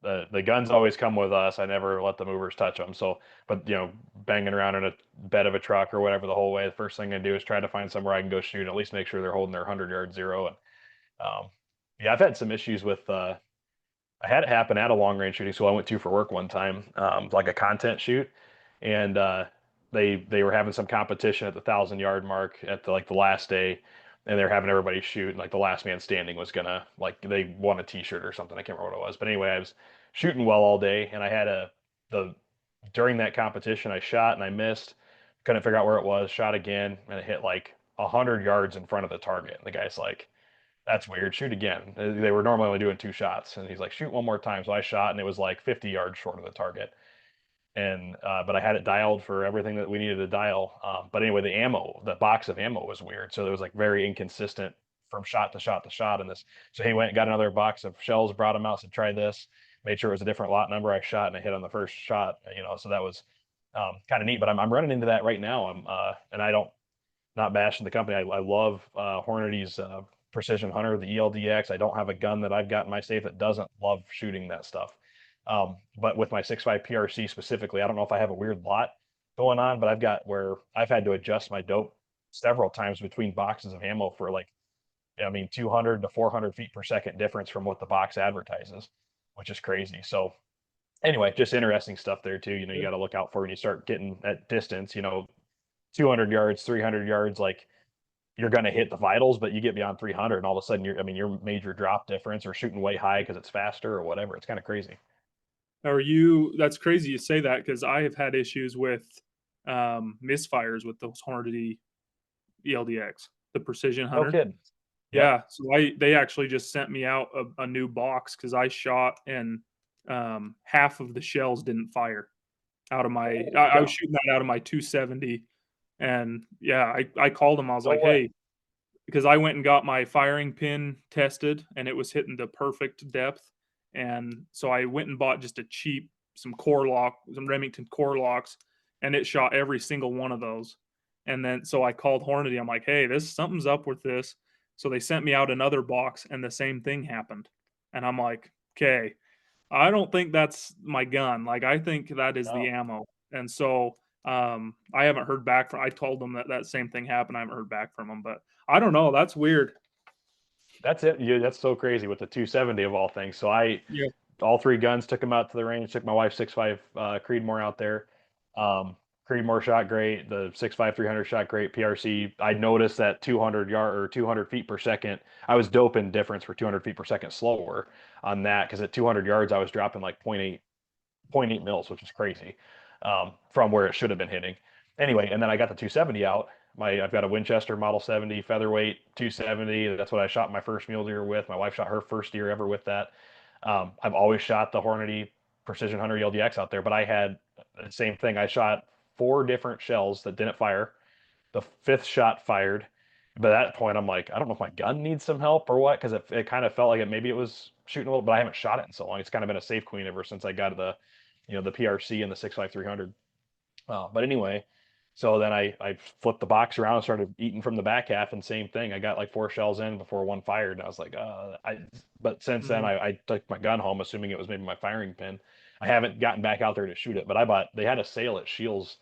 the guns always come with us. I never let the movers touch them. So, but banging around in a bed of a truck or whatever the whole way, the first thing I do is try to find somewhere I can go shoot, and at least make sure they're holding their 100-yard zero. And yeah, I've had some issues with. I had it happen at a long range shooting school I went to for work one time, like a content shoot, and they were having some competition at the 1,000-yard mark at the last day, and they were having everybody shoot, and like the last man standing was gonna like they won a T-shirt or something. I can't remember what it was, but anyway, I was shooting well all day, and I had the during that competition I shot and I missed, couldn't figure out where it was, shot again, and it hit like 100 yards in front of the target. And the guy's like, that's weird. Shoot again. They were normally only doing two shots, and he's like, shoot one more time. So I shot, and it was like 50 yards short of the target. And but I had it dialed for everything that we needed to dial. But anyway, the box of ammo was weird, so it was like very inconsistent from shot to shot to shot. In this, so he went and got another box of shells, brought them out, said, try this. Made sure it was a different lot number. I shot, and I hit on the first shot. So that was kind of neat. But I'm running into that right now. And I don't not bashing the company. I love Hornady's Precision Hunter, the ELDX. I don't have a gun that I've got in my safe that doesn't love shooting that stuff. But with my 6.5 PRC specifically, I don't know if I have a weird lot going on, but I've got where I've had to adjust my dope several times between boxes of ammo for like, I mean, 200 to 400 feet per second difference from what the box advertises, which is crazy. So anyway, just interesting stuff there too. You know, you got to look out for when you start getting at distance, 200 yards, 300 yards, like you're going to hit the vitals, but you get beyond 300 and all of a sudden your major drop difference or shooting way high because it's faster or whatever. It's kind of crazy. That's crazy you say that because I have had issues with misfires with those Hornady ELDX, the Precision No Hunter. kidding. Yep. Yeah, so they actually just sent me out a new box because I shot and half of the shells didn't fire out of my. Holy I was cow. shooting that out of my 270, and yeah, I called them. I was No like, way. hey, because I went and got my firing pin tested, and it was hitting the perfect depth, and so I went and bought just a cheap some Remington core locks, and it shot every single one of those. And then so I called Hornady. I'm like, hey, something's up with this. So they sent me out another box, and the same thing happened. And I'm like, okay, I don't think that's my gun. Like, I think that is the No. ammo. And so I haven't heard back from. I told them that same thing happened. I haven't heard back from them, but I don't know. That's weird. That's it. Yeah, that's so crazy with the 270 of all things. So Yeah. all three guns, took them out to the range, took my wife's 6.5 Creedmoor out there. Um, Creedmoor shot great. The 6.5 300 shot great. PRC, I noticed that 200 yard or 200 feet per second. I was doping difference for 200 feet per second slower on that because at 200 yards I was dropping like point 0.8 mils, which is crazy from where it should have been hitting. Anyway, and then I got the 270 out. I've got a Winchester Model 70 featherweight 270. That's what I shot my first mule deer with. My wife shot her first deer ever with that. I've always shot the Hornady Precision Hunter ELDX out there, but I had the same thing. I shot 4 different shells that didn't fire. The fifth shot fired. But at that point, I'm like, I don't know if my gun needs some help or what, because it kind of felt like maybe it was shooting a little, but I haven't shot it in so long. It's kind of been a safe queen ever since I got the PRC and the 6.5 300. But anyway, so then I flipped the box around and started eating from the back half, and same thing. I got like 4 shells in before one fired, and I was like, but since then Mhm. I took my gun home, assuming it was maybe my firing pin. I haven't gotten back out there to shoot it, but they had a sale at Shields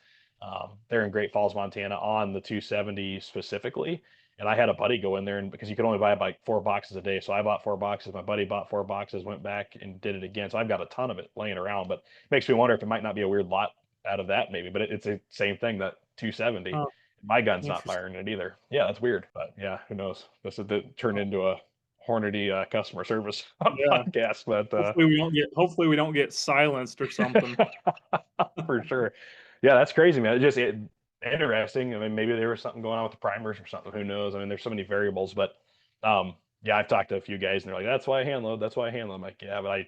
there in Great Falls, Montana on the 270 specifically. And I had a buddy go in there, and because you could only buy like 4 boxes a day, so I bought 4 boxes. My buddy bought 4 boxes, went back and did it again. So I've got a ton of it laying around, but it makes me wonder if it might not be a weird lot out of that maybe, but it's the same thing, that 270. Huh, My gun's not interesting. firing it either. Yeah, that's weird, but yeah, who knows? This is turned into a Hornady customer service Yeah. podcast, but Hopefully we don't get silenced or something. for sure. Yeah, that's crazy, man. Interesting. I mean, maybe there was something going on with the primers or something. Who knows? I mean, there's so many variables, but yeah, I've talked to a few guys and they're like, "That's why I hand load. That's why I hand load." I'm like, "Yeah, but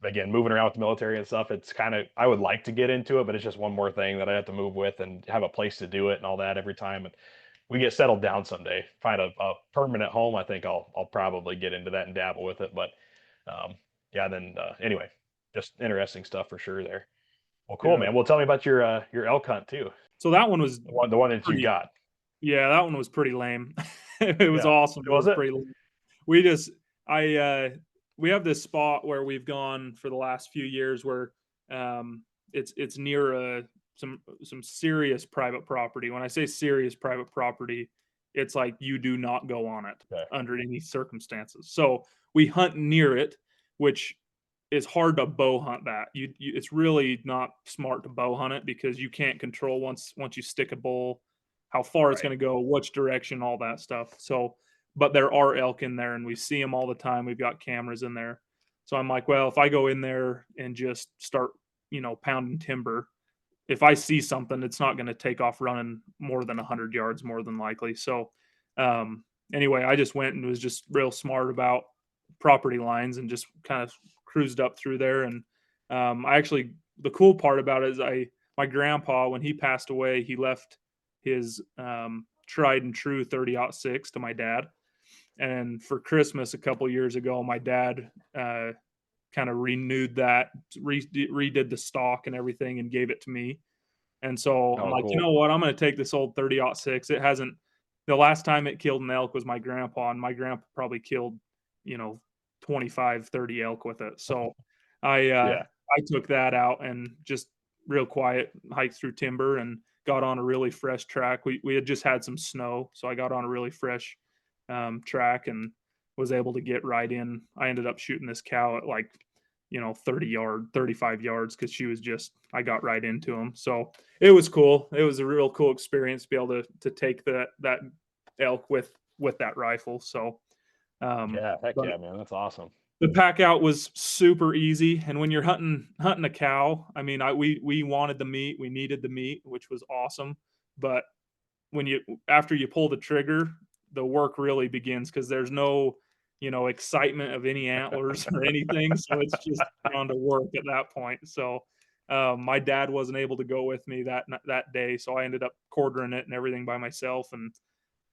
again, moving around with the military and stuff, it's kind of I would like to get into it, but it's just one more thing that I have to move with and have a place to do it and all that every time. And we get settled down someday, find a permanent home, I think I'll probably get into that and dabble with it. But um, yeah, then anyway, just interesting stuff for sure there. Well, cool, Yeah. man. Well, tell me about your elk hunt too. So that one was The one that you pretty. got. Yeah, that one was pretty lame. It was Yeah. awesome, but it Was was it? pretty lame. We just I we have this spot where we've gone for the last few years where it's near some serious private property. When I say serious private property, it's like you do not go on it Okay. under any circumstances. So we hunt near it, which is hard to bow hunt that. It's really not smart to bow hunt it because you can't control once you stick a bull how far it's Right. going to go, which direction, all that stuff. So, but there are elk in there, and we see them all the time. We've got cameras in there. So I'm like, well, if I go in there and just start, pounding timber, if I see something, it's not going to take off running more than 100 yards, more than likely. So, anyway, I just went and was just real smart about property lines and just kind of cruised up through there. And the cool part about it is my grandpa, when he passed away, he left his tried and true 30-06 to my dad. And for Christmas a couple years ago, my dad kind of renewed that, redid the stock and everything, and gave it to me. And so I'm Oh, like, you cool. know what? I'm going to take this old 30-06. It hasn't the last time it killed an elk was my grandpa, and my grandpa probably killed, 25, 30 elk with it. So Yeah. I took that out and just real quiet hiked through timber and got on a really fresh track. We had just had some snow, so I got on a really fresh track and was able to get right in. I ended up shooting this cow at like 35 yards because she was just, I got right into him. So it was cool. It was a real cool experience to be able to take that elk with that rifle. So, Yeah. Heck but yeah, man. That's awesome. the pack out was super easy. And when you're hunting a cow, I mean, we wanted the meat, we needed the meat, which was awesome. But when you after you pull the trigger, the work really begins because there's no, excitement of any antlers or anything. So it's just down to work at that point. So my dad wasn't able to go with me that day, so I ended up quartering it and everything by myself, and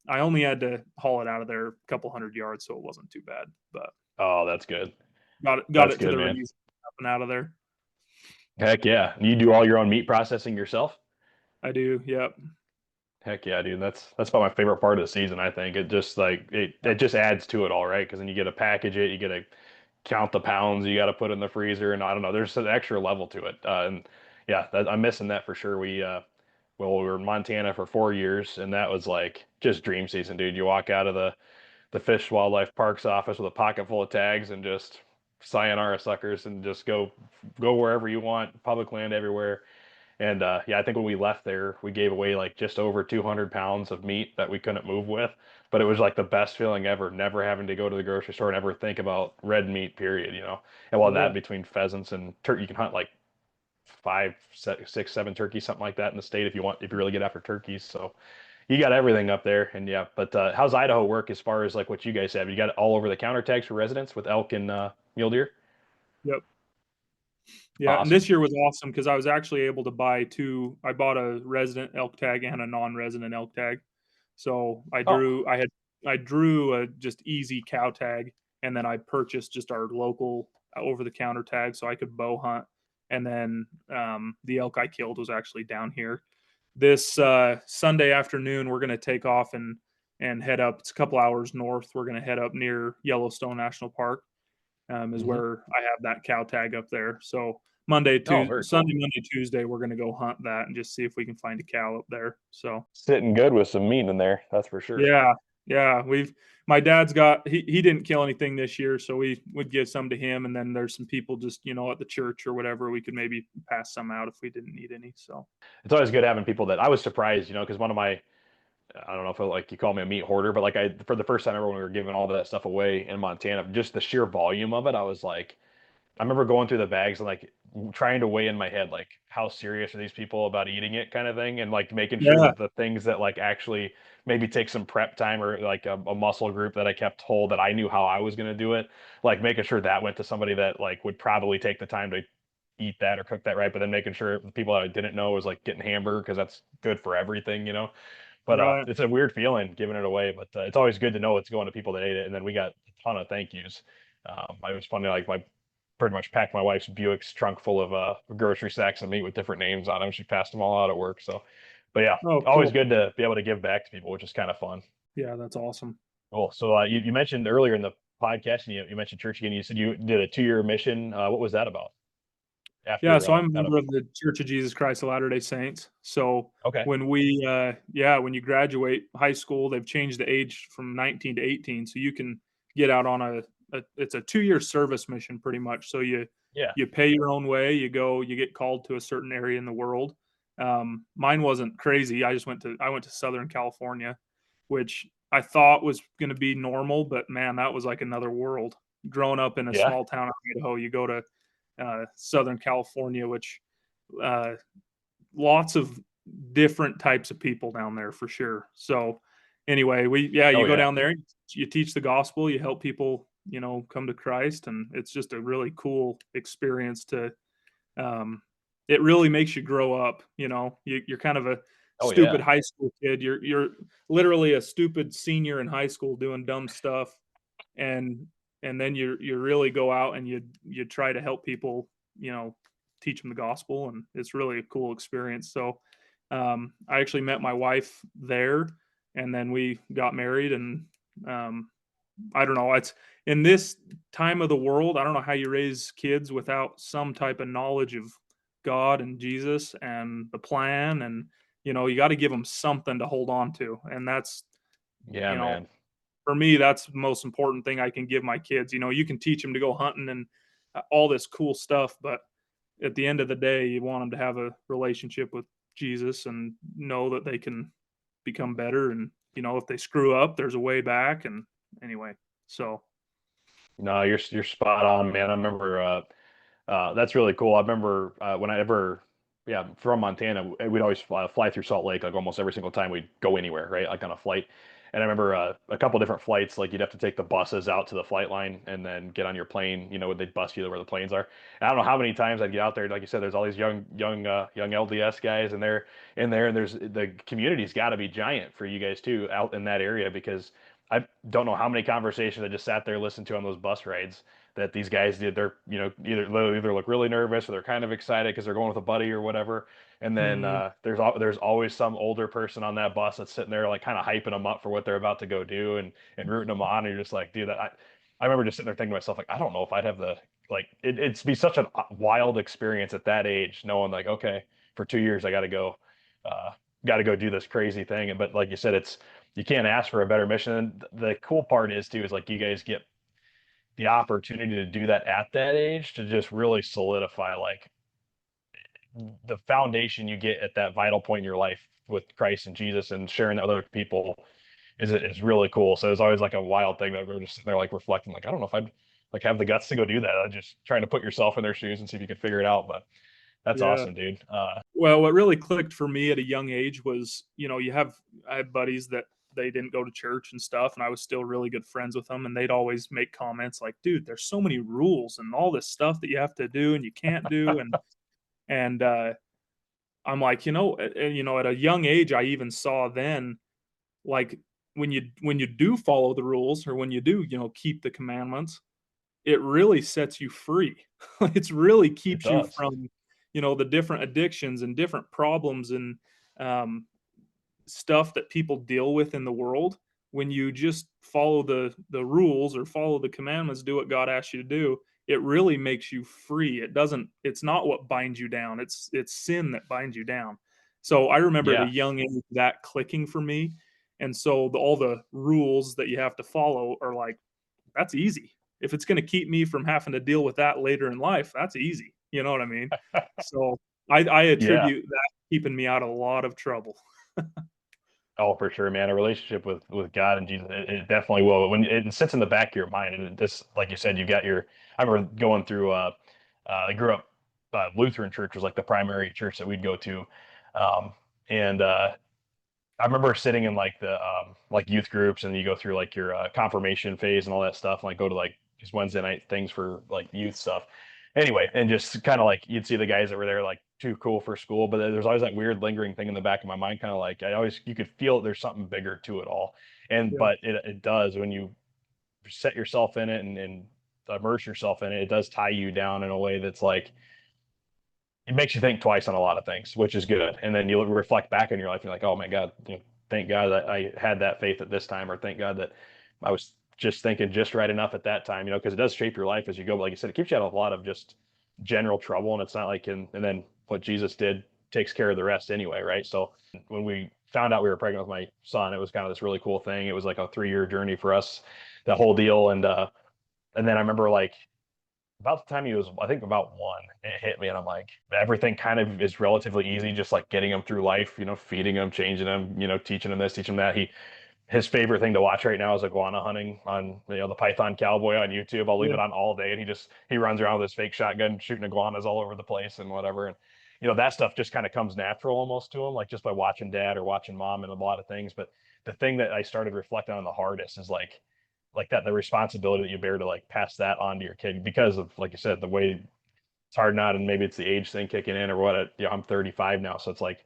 I only had to haul it out of there a couple hundred yards, so it wasn't too bad. But Oh, that's good. got That's it to good, the man. release and out of there. Heck yeah. You do all your own meat processing yourself? I do. Yep. Heck yeah, dude. That's about my favorite part of the season, I think. It just like it just adds to it all, right? Because then you get to package it, you get to count the pounds you got to put in the freezer, and I don't know, there's an extra level to it. And yeah, I'm missing that for sure. We were in Montana for 4 years, and that was like just dream season, dude. You walk out of the Fish Wildlife Parks office with a pocket full of tags and just sayonara suckers and just go wherever you want, public land everywhere. And yeah, I think when we left there, we gave away like just over 200 pounds of meat that we couldn't move with. But it was like the best feeling ever, never having to go to the grocery store and ever think about red meat, period, you know. And while that Yeah. between pheasants and turkey, you can hunt like five, six, seven turkeys, something like that in the state if you want, if you really get after turkeys. So you got everything up there. And yeah, but how's Idaho work as far as like what you guys have? You got it all over the counter tags for residents with elk and mule deer? Yep. Yeah, and Awesome. this year was awesome because I was actually able to buy two. I bought a resident elk tag and a non-resident elk tag. So Oh, I drew a just easy cow tag, and then I purchased just our local over the counter tag so I could bow hunt. And then the elk I killed was actually down here. This Sunday afternoon, we're going to take off and head up. It's a couple hours north. We're going to head up near Yellowstone National Park, is hmm. where I have that cow tag up there. So Oh, very Sunday, cool. Monday, Tuesday, we're gonna go hunt that and just see if we can find a cow up there. So Sitting good with some meat in there, that's for sure. yeah, yeah, my dad's got he didn't kill anything this year, so we would give some to him, and then there's some people just at the church or whatever we could maybe pass some out if we didn't need any. So It's always good having people that I was surprised, because one of my, I don't know if like you call me a meat hoarder, but like for the first time ever when we were giving all that stuff away in Montana, just the sheer volume of it, I was like, I remember going through the bags and like trying to weigh in my head, like how serious are these people about eating it kind of thing. And like making sure yeah, that the things that like actually maybe take some prep time or like a muscle group that I kept whole that I knew how I was going to do it, like making sure that went to somebody that like would probably take the time to eat that or cook that right. But then making sure the people that I didn't know was like getting hamburger because that's good for everything. But right. it's a weird feeling giving it away, but it's always good to know it's going to people that ate it. And then we got a ton of thank yous. I was funny, like my pretty much packed my wife's Buick's trunk full of grocery sacks of meat with different names on them. She passed them all out at work. So, but yeah, Oh, always cool. good to be able to give back to people, which is kind of fun. Yeah, that's awesome. Cool. So you mentioned earlier in the podcast, and you mentioned church again. You said you did a 2 year mission. What was that about? Yeah, After so I'm a out of member of the Church of Jesus Christ of Latter-day Saints. So okay, when you graduate high school, they've changed the age from 19 to 18, so you can get out on it's a 2-year service mission pretty much. So yeah, you pay your own way, you get called to a certain area in the world. Mine wasn't crazy. I went to Southern California, which I thought was going to be normal, but man, that was like another world. Growing up in a yeah, small town in Idaho, you go to Southern California, which uh, lots of different types of people down there for sure. So anyway, oh you go yeah, down there, you teach the gospel, you help people, come to Christ, and it's just a really cool experience to. Um, it really makes you grow up. You're kind of a oh stupid yeah, high school kid. You're literally a stupid senior in high school doing dumb stuff, and then you really go out and you try to help people, teach them the gospel, and it's really a cool experience. So I actually met my wife there, and then we got married, and um, I don't know. It's in this time of the world. I don't know how you raise kids without some type of knowledge of God and Jesus and the plan, and you got to give them something to hold on to, and that's Yeah, you know man. for me, that's the most important thing I can give my kids. You can teach them to go hunting and all this cool stuff, but at the end of the day, you want them to have a relationship with Jesus and know that they can become better. And if they screw up, there's a way back. And anyway, so No, you're spot on, man. I remember that's really cool. I remember yeah, from Montana, we'd always fly through Salt Lake like almost every single time we'd go anywhere, right? Like on a flight. And I remember a couple different flights, like you'd have to take the buses out to the flight line and then get on your plane. They'd bus you to where the planes are. And I don't know how many times I'd get out there. Like you said, there's all these young LDS guys, and they're in there, and there's the community's got to be giant for you guys too out in that area because I don't know how many conversations I just sat there listened to on those bus rides that these guys did. They're either look really nervous or they're kind of excited because they're going with a buddy or whatever. And then mm, there's always some older person on that bus that's sitting there like kind of hyping them up for what they're about to go do and rooting them on. And you're just like, dude, I remember just sitting there thinking to myself like, I don't know if I'd have the like it'd be such a wild experience at that age, knowing like, okay, for 2 years I uh, got to go do this crazy thing. And but like you said, it's you can't ask for a better mission. And the cool part is too is like you guys get the opportunity to do that at that age to just really solidify like the foundation you get at that vital point in your life with Christ and Jesus and sharing that with other people is really cool. So it's always like a wild thing that we're just sitting there like reflecting, like, I don't know if I'd like have the guts to go do that. I'm just trying to put yourself in their shoes and see if you can figure it out. But that's yeah. awesome, dude. Well, what really clicked for me at a young age was, I had buddies that they didn't go to church and stuff, and I was still really good friends with them, and they'd always make comments like, "Dude, there's so many rules and all this stuff that you have to do and you can't do," and I'm like, at a young age, I even saw then, like, when you do follow the rules, or when you do, keep the commandments, it really sets you free. It's really It keeps you does. from, the different addictions and different problems and um, stuff that people deal with in the world. When you just follow the rules or follow the commandments, do what God asks you to do, it really makes you free. It's not what binds you down. It's sin that binds you down. So I remember at a Yeah. young age that clicking for me. And so all the rules that you have to follow are like, that's easy. If it's going to keep me from having to deal with that later in life, that's easy. You know what I mean? So I Yeah. attribute that keeping me out of a lot of trouble. Oh, for sure, man. A relationship with God and Jesus, it definitely will. But when it sits in the back of your mind, and this, like you said, you got your. I remember going through. I grew up. Lutheran church was like the primary church that we'd go to, um, and I remember sitting in like the like youth groups, and you go through like your confirmation phase and all that stuff, and like go to like these Wednesday night things for like youth stuff. Anyway, and just kind of like you'd see the guys that were there like too cool for school, but there's always that weird lingering thing in the back of my mind, kind of like you could feel there's something bigger to it all, and Yeah. but it does when you set yourself in it and immerse yourself in it, it does tie you down in a way that's like it makes you think twice on a lot of things, which is good. And then you reflect back in your life, and you're like, oh my God, thank God that I had that faith at this time, or thank God that I was just thinking just right enough at that time, because it does shape your life as you go. But like you said, it keeps you out of a lot of just general trouble. And it's not like, and then what Jesus did takes care of the rest anyway, right? So when we found out we were pregnant with my son, it was kind of this really cool thing. It was like a 3 year journey for us, that whole deal. And then I remember like about the time he was, I think about one, it hit me, and I'm like, everything kind of is relatively easy, just like getting him through life, feeding him, changing him, teaching him this, teaching him that. His favorite thing to watch right now is iguana hunting on, the Python Cowboy on YouTube. I'll leave Yeah. it on all day, and he runs around with his fake shotgun shooting iguanas all over the place and whatever. And that stuff just kind of comes natural almost to him, like just by watching dad or watching mom and a lot of things. But the thing that I started reflecting on the hardest is like that the responsibility that you bear to like pass that on to your kid because of, like you said, the way it's hard not, and maybe it's the age thing kicking in or what. I'm 35 now, so it's like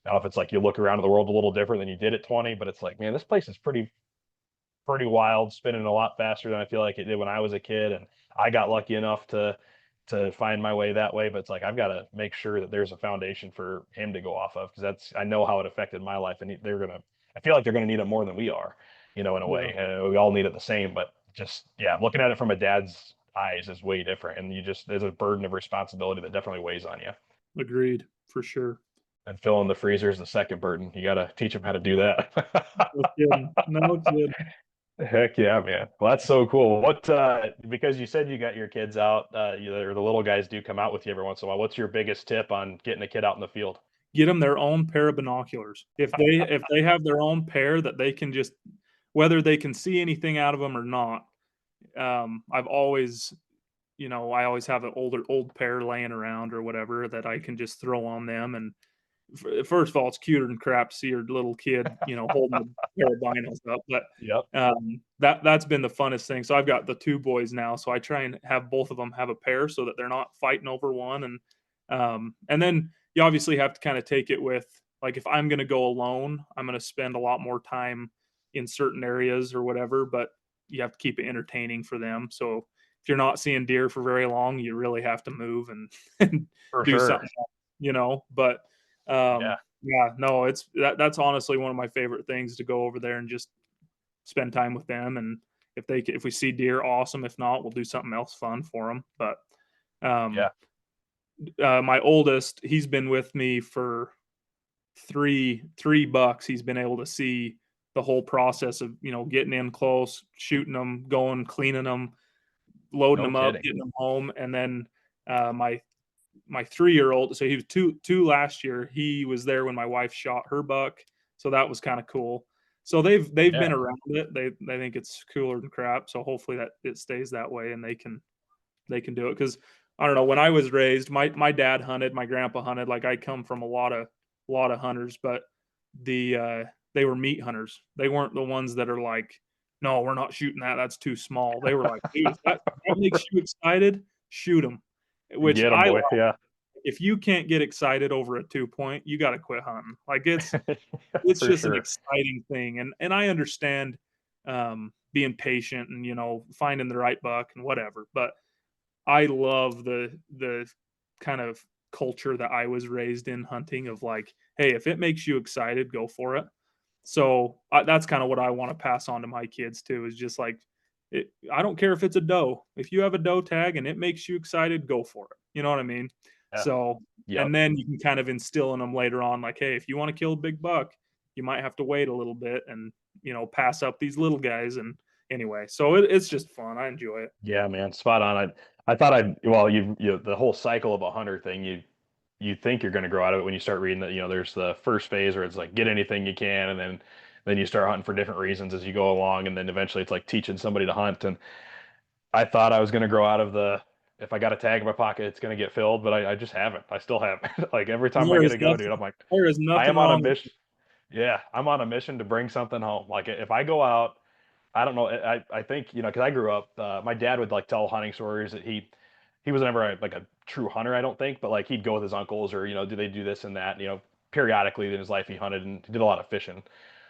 now if it's like you look around the world a little different than you did at 20, but it's like, man, this place is pretty wild, spinning a lot faster than I feel like it did when I was a kid. And I got lucky enough to find my way that way. But it's like I've got to make sure that there's a foundation for him to go off of, because I know how it affected my life, and they're gonna I feel like they're going to need it more than we are, in a Yeah, way. We all need it the same, but just, yeah, looking at it from a dad's eyes is way different. And there's a burden of responsibility that definitely weighs on you. agreed for sure. And filling the freezer is the second burden. You got to teach them how to do that. No kidding. No kidding. Heck yeah, man. Well, that's so cool. Because you said you got your kids out, or the little guys do come out with you every once in a while. What's your biggest tip on getting a kid out in the field? Get them their own pair of binoculars. If they have their own pair that they can just, whether they can see anything out of them or not. I've always, I always have an old pair laying around or whatever that I can just throw on them. And first of all, it's cuter than crap to see your little kid, holding a pair of binos up. But Yep. that's been the funnest thing. So I've got the two boys now, so I try and have both of them have a pair so that they're not fighting over one. And then you obviously have to kind of take it with, like, if I'm going to go alone, I'm going to spend a lot more time in certain areas or whatever. But you have to keep it entertaining for them. So if you're not seeing deer for very long, you really have to move and, and For do sure. something, But Yeah. yeah, no, that's honestly one of my favorite things, to go over there and just spend time with them. And if we see deer, awesome. If not, we'll do something else fun for them. But um, Yeah. my oldest, he's been with me for three bucks. He's been able to see the whole process of, getting in close, shooting them, going, cleaning them, loading No them up, kidding. getting them home. And then my 3-year-old, so he was two last year. He was there when my wife shot her buck, so that was kind of cool. So they've been Yeah. around it. They think it's cooler than crap. So hopefully that it stays that way, and they can do it. Because I don't know, when I was raised, my dad hunted, my grandpa hunted. Like, I come from a lot of hunters, but they were meat hunters. They weren't the ones that are like, no, we're not shooting that. That's too small. They were like, dude, if that makes you excited, shoot them. Which Get them, I, boy. Yeah. if you can't get excited over a 2 point, you got to quit hunting. Like, it's For just an sure. exciting thing. And I understand being patient and, finding the right buck and whatever. But I love the kind of culture that I was raised in hunting, of like, hey, if it makes you excited, go for it. So that's kind of what I want to pass on to my kids too. Is just like, I don't care if it's a doe. If you have a doe tag and it makes you excited, go for it. You know what I mean? Yeah. So, Yep. and then you can kind of instill in them later on, like, hey, if you want to kill a big buck, you might have to wait a little bit and, pass up these little guys. And anyway, so it's just fun. I enjoy it. Yeah, man. Spot on. I thought well, the whole cycle of a hunter thing, you think you're going to grow out of it when you start reading that, there's the first phase where it's like get anything you can, and then you start hunting for different reasons as you go along, and then eventually it's like teaching somebody to hunt. And I thought I was going to grow out of the, if I got a tag in my pocket, it's going to get filled, but I just haven't. I still haven't. Like every time I There get is to go, dude, nothing. I'm like, There is I nothing am on a wrong with mission. Yeah, I'm on a mission to bring something home. Like if I go out, I don't know. I think, because I grew up. My dad would like tell hunting stories that he was never like a true hunter, I don't think, but like he'd go with his uncles, or do they do this and that. Periodically in his life he hunted and he did a lot of fishing.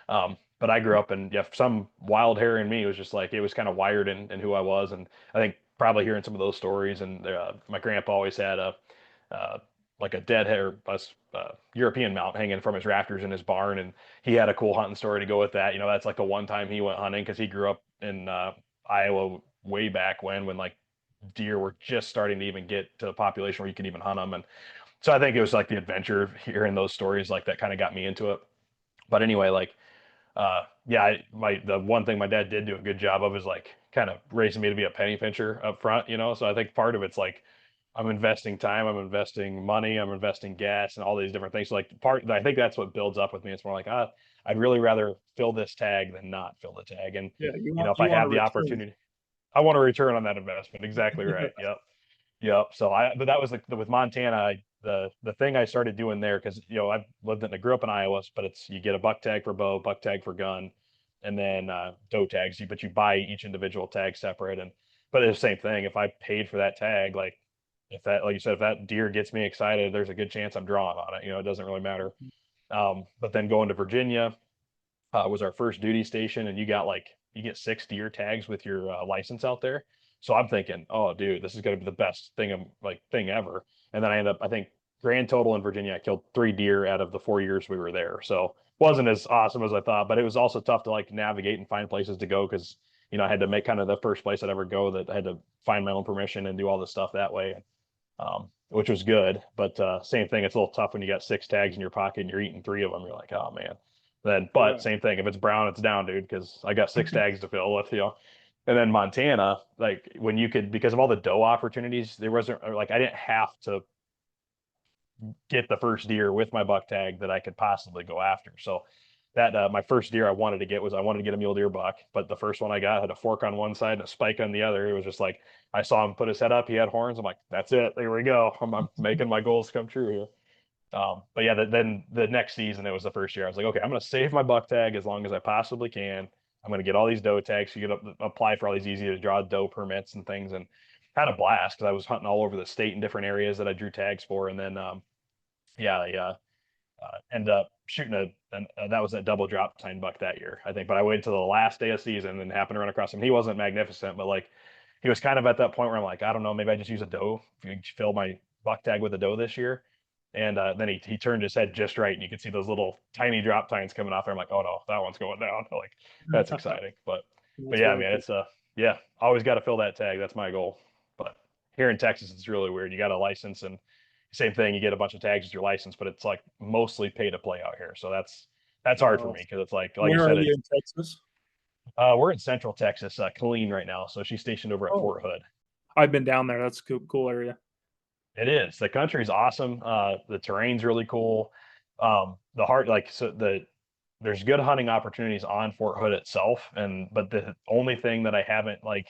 But I grew up, and yeah, some wild hair in me was just like it was kind of wired in who I was. And I think probably hearing some of those stories, and my grandpa always had uh, like a dead hair European mount hanging from his rafters in his barn, and he had a cool hunting story to go with that. That's like the one time he went hunting, because he grew up in Iowa way back when like deer were just starting to even get to the population where you could even hunt them. And so I think it was like the adventure of hearing those stories like that kind of got me into it. But anyway, like yeah, the one thing my dad did do a good job of is like kind of raising me to be a penny pincher up front. So I think part of it's like I'm investing time, I'm investing money, I'm investing gas, and all these different things. So like I think that's what builds up with me. It's more like, I'd really rather fill this tag than not fill the tag. And Yeah, if you I want have to the return. opportunity, I want a return on that investment. Exactly right. Yep. Yep. So but that was with Montana. The thing I started doing there, because I grew up in Iowa, but you get a buck tag for bow, buck tag for gun, and then doe tags. But you buy each individual tag separate, but it's the same thing. If I paid for that tag, like if that, like you said, if that deer gets me excited, there's a good chance I'm drawing on it. It doesn't really matter. But then going to Virginia was our first duty station, and you get 6 deer tags with your license out there. So I'm thinking, oh, dude, this is going to be the best thing ever. And then I think grand total in Virginia, I killed 3 deer out of the 4 years we were there. So wasn't as awesome as I thought, but it was also tough to like navigate and find places to go because I had to make kind of the first place I'd ever go that I had to find my own permission and do all this stuff that way, which was good. But same thing, it's a little tough when you got 6 tags in your pocket and you're eating 3 of them. You're like, oh man. Then, but Yeah. same thing, if it's brown, it's down, dude, because I got 6 tags to fill with. And then Montana, like when you could, because of all the doe opportunities, there wasn't like I didn't have to get the first deer with my buck tag that I could possibly go after. So that my first deer I wanted to get was I wanted to get a mule deer buck, but the first one I got had a fork on one side and a spike on the other. It was just like I saw him put his head up, he had horns. I'm like, that's it, there we go. I'm making my goals come true here. But yeah, then the next season, it was the first year. I was like, okay, I'm going to save my buck tag as long as I possibly can. I'm going to get all these doe tags. So you get apply for all these easy to draw doe permits and things, and had a blast because I was hunting all over the state in different areas that I drew tags for. And then, yeah, I ended up shooting that was a double drop tine buck that year, I think. But I waited till the last day of season and happened to run across him. He wasn't magnificent, but like he was kind of at that point where I'm like, I don't know, maybe I just use a doe. If you fill my buck tag with a doe this year. And then he turned his head just right, and you could see those little tiny drop tines coming off there. I'm like, oh no, that one's going down. Like that's exciting. But That's yeah, really man, cool. it's yeah, always got to fill that tag. That's my goal. But here in Texas, it's really weird. You got a license, and same thing. You get a bunch of tags with your license, but it's like mostly pay to play out here. So that's hard for Uh, me because it's like you where are said, you in Texas? we're in Central Texas, Killeen right now. So she's stationed over at Oh, Fort Hood. I've been down there. That's a cool area. It is. The country's awesome. The terrain's really cool. The heart, like so there's good hunting opportunities on Fort Hood itself, and but the only thing that I haven't like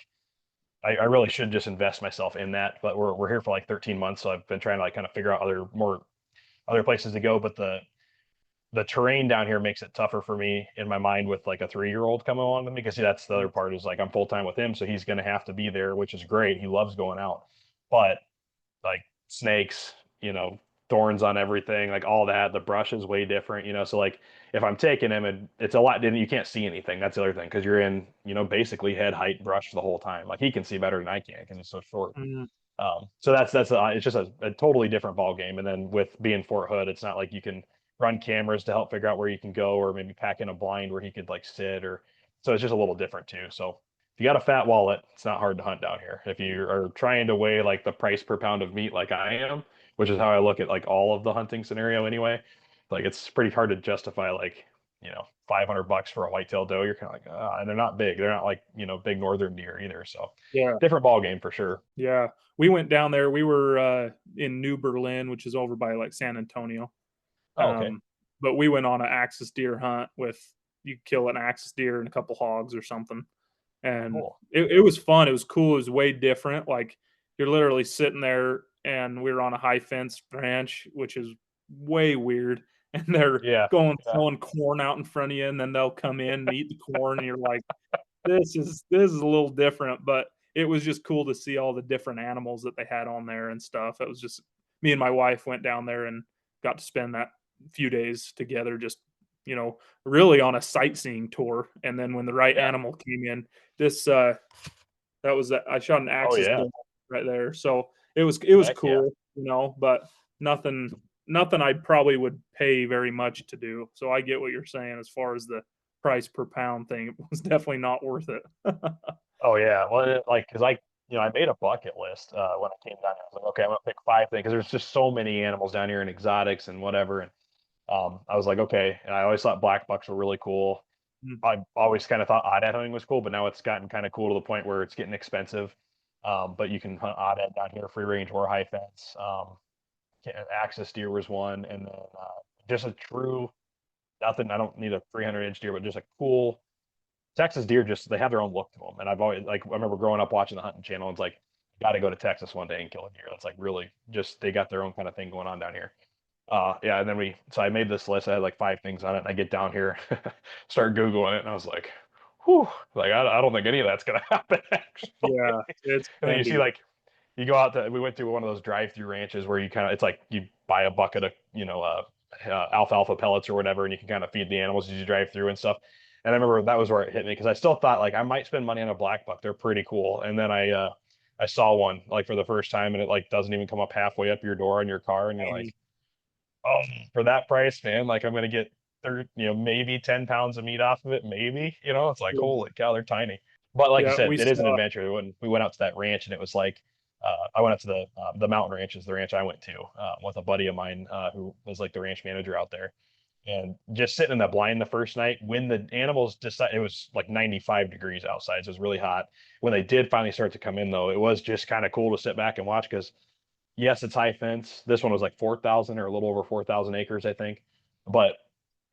I really should just invest myself in that. But we're here for like 13 months, so I've been trying to like kind of figure out other places to go. But the terrain down here makes it tougher for me in my mind with like a 3-year-old coming along with me because see, that's the other part is like I'm full time with him, so he's going to have to be there, which is great. He loves going out, but like snakes, thorns on everything, like all that. The brush is way different. So like if I'm taking him, it's a lot. Then you can't see anything. That's the other thing because you're in, basically head height brush the whole time. Like he can see better than I can because he's so short. Mm, So it's just a totally different ball game. And then with being Fort Hood, it's not like you can run cameras to help figure out where you can go, or maybe pack in a blind where he could like sit, or so it's just a little different too. So if you got a fat wallet, it's not hard to hunt down here. If you are trying to weigh like the price per pound of meat, like I am, which is how I look at like all of the hunting scenario anyway, like it's pretty hard to justify like 500 bucks for a whitetail doe. You're kind of like, and they're not big. They're not like big northern deer either. So yeah, different ball game for sure. yeah. We went down there. We were in New Berlin, which is over by like San Antonio. Oh, okay. But we went on an axis deer hunt with you kill an axis deer and a couple hogs or something, and Cool. it was fun. It was cool. It was way different. Like you're literally sitting there, and we were on a high fence ranch, which is way weird. And they're Yeah. going Yeah. throwing corn out in front of you, and then they'll come in and eat the corn, and you're like, this is a little different, but it was just cool to see all the different animals that they had on there and stuff. It was just me and my wife went down there and got to spend that few days together, just really on a sightseeing tour. And then when the right Yeah. animal came in, this that was I shot an Oh axis yeah. bull right there, so it was Heck yeah. cool, but nothing I probably would pay very much to do. So I get what you're saying as far as the price per pound thing. It was definitely not worth it. Oh yeah. Well, like, cause I made a bucket list when I came down here. I was like, okay, I'm gonna pick 5 things because there's just so many animals down here and exotics and whatever. And I was like, okay. And I always thought black bucks were really cool. Mm, I always kind of thought oddhead hunting was cool, but now it's gotten kind of cool to the point where it's getting expensive. But you can hunt oddhead down here, free range or high fence. Axis deer was one, and then just a true nothing. I don't need a 300-inch deer, but just a cool Texas deer. Just they have their own look to them, and I've always like I remember growing up watching the hunting channel. And it's like got to go to Texas one day and kill a deer. That's like really just they got their own kind of thing going on down here. Yeah, and then so I made this list. I had like 5 things on it, and I get down here, start googling it, and I was like, "Whew!" Like I don't think any of that's gonna happen actually. yeah, it's And then you see handy. like you go out to we went to one of those drive-through ranches where you kind of it's like you buy a bucket of alfalfa pellets or whatever, and you can kind of feed the animals as you drive through and stuff. And I remember that was where it hit me because I still thought like I might spend money on a black buck. They're pretty cool. And then I saw one like for the first time, and it like doesn't even come up halfway up your door in your car, and you're like, Handy. oh, for that price, man, like I'm gonna get maybe 10 pounds of meat off of it, maybe, it's like, Yeah. holy cow, they're tiny. But like you Yeah, said, we it is an saw. adventure. When we went out to that ranch, and it was like, I went out to the mountain ranch, is the ranch I went to, with a buddy of mine, who was like the ranch manager out there. And just sitting in that blind the first night, when the animals decided, it was like 95 degrees outside, so it was really hot. When they did finally start to come in, though, it was just kind of cool to sit back and watch, because yes, it's high fence. This one was like 4,000 or a little over 4,000 acres, I think. But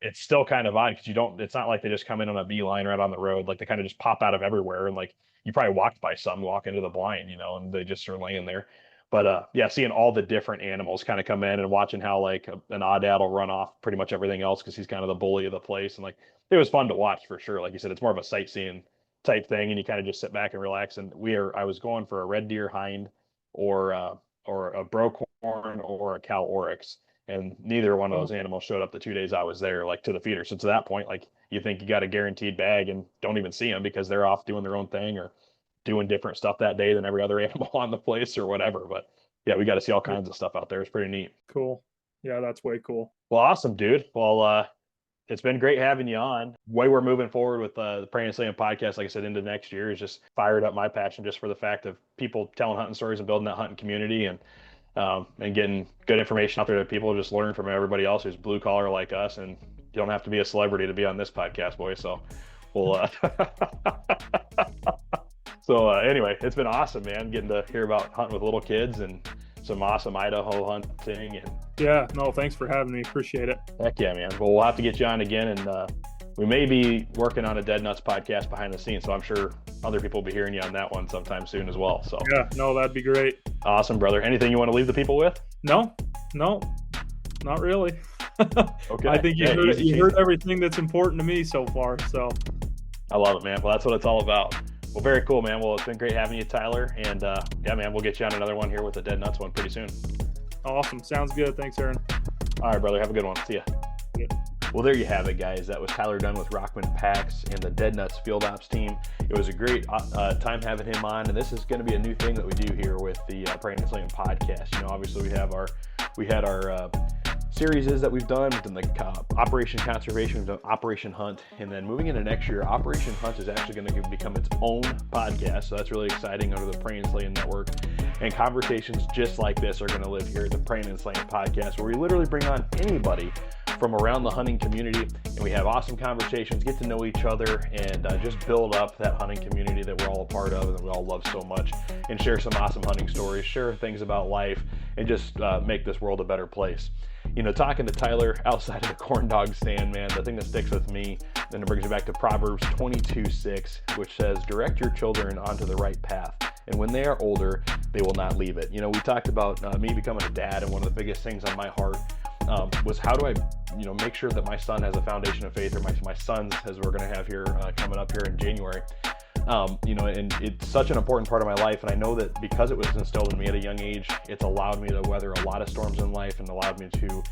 it's still kind of odd, because it's not like they just come in on a beeline right on the road. Like, they kind of just pop out of everywhere. And like, you probably walked by some, walk into the blind, and they just are laying there. But yeah, seeing all the different animals kind of come in, and watching how like an oddad will run off pretty much everything else, because he's kind of the bully of the place. And like, it was fun to watch for sure. Like you said, it's more of a sightseeing type thing, and you kind of just sit back and relax. And I was going for a red deer hind, or a brocorn, or a cow oryx, and neither one of Oh, those animals showed up the 2 days I was there, like, to the feeder. So to that point, like, you think you got a guaranteed bag, and don't even see them, because they're off doing their own thing, or doing different stuff that day than every other animal on the place, or whatever. But yeah, we got to see all yeah, kinds of stuff out there. It's pretty neat. cool. Yeah, that's way cool. Well, awesome, dude. Well, it's been great having you on. Way we're moving forward with the Prayin and Slayin podcast, like I said, into next year, is just fired up my passion, just for the fact of people telling hunting stories and building that hunting community, and getting good information out there that people just learn from everybody else who's blue collar like us. And you don't have to be a celebrity to be on this podcast, boy. So we'll, anyway, it's been awesome, man, getting to hear about hunting with little kids, and some awesome Idaho hunting. And Yeah, no, thanks for having me. Appreciate it. heck yeah, man. Well, we'll have to get you on again, and we may be working on a Dead Nuts podcast behind the scenes, so I'm sure other people will be hearing you on that one sometime soon as well. So Yeah, no, that'd be great. awesome, brother. Anything you want to leave the people with? No, not really. Okay. I think you heard everything that's important to me so far. So I love it, man. Well, that's what it's all about. Well, very cool, man. Well, it's been great having you, Tyler. And yeah, man, we'll get you on another one here with the Dead Nuts one pretty soon. awesome. Sounds good. Thanks, Aaron. All right, brother. Have a good one. See ya. Yeah. Well, there you have it, guys. That was Tyler Dunn with Rockman Packs and the Dead Nuts Field Ops team. It was a great time having him on, and this is going to be a new thing that we do here with the Prayin and Slayin podcast. Obviously we had our series that we've done. We've done the Operation Conservation, we've done Operation Hunt, and then moving into next year, Operation Hunt is actually going to become its own podcast. So that's really exciting, under the Prayin and Slayin network. And conversations just like this are going to live here at the Prayin and Slayin podcast, where we literally bring on anybody from around the hunting community, and we have awesome conversations, get to know each other, and just build up that hunting community that we're all a part of and that we all love so much, and share some awesome hunting stories, share things about life, and just make this world a better place. Talking to Tyler outside of the corn dog stand, man, the thing that sticks with me, then it brings me back to Proverbs 22:6, which says, direct your children onto the right path, and when they are older, they will not leave it. We talked about me becoming a dad, and one of the biggest things on my heart was, how do I, make sure that my son has a foundation of faith, or my sons, as we're going to have here coming up here in January. And it's such an important part of my life. And I know that because it was instilled in me at a young age, it's allowed me to weather a lot of storms in life, and allowed me to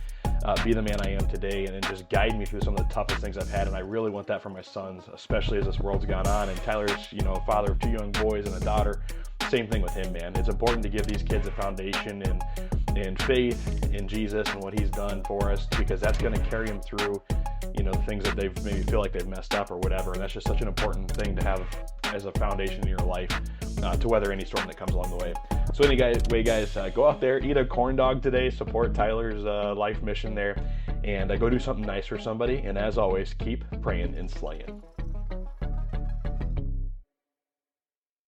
be the man I am today, and just guide me through some of the toughest things I've had. And I really want that for my sons, especially as this world's gone on. And Tyler's, father of 2 young boys and a daughter. Same thing with him, man. It's important to give these kids a foundation and faith in Jesus and what he's done for us, because that's going to carry them through, the things that they've maybe feel like they've messed up or whatever. And that's just such an important thing to have as a foundation in your life, to weather any storm that comes along the way. So anyway, guys, go out there, eat a corn dog today, support Tyler's life mission there, and go do something nice for somebody. And as always, keep praying and slaying.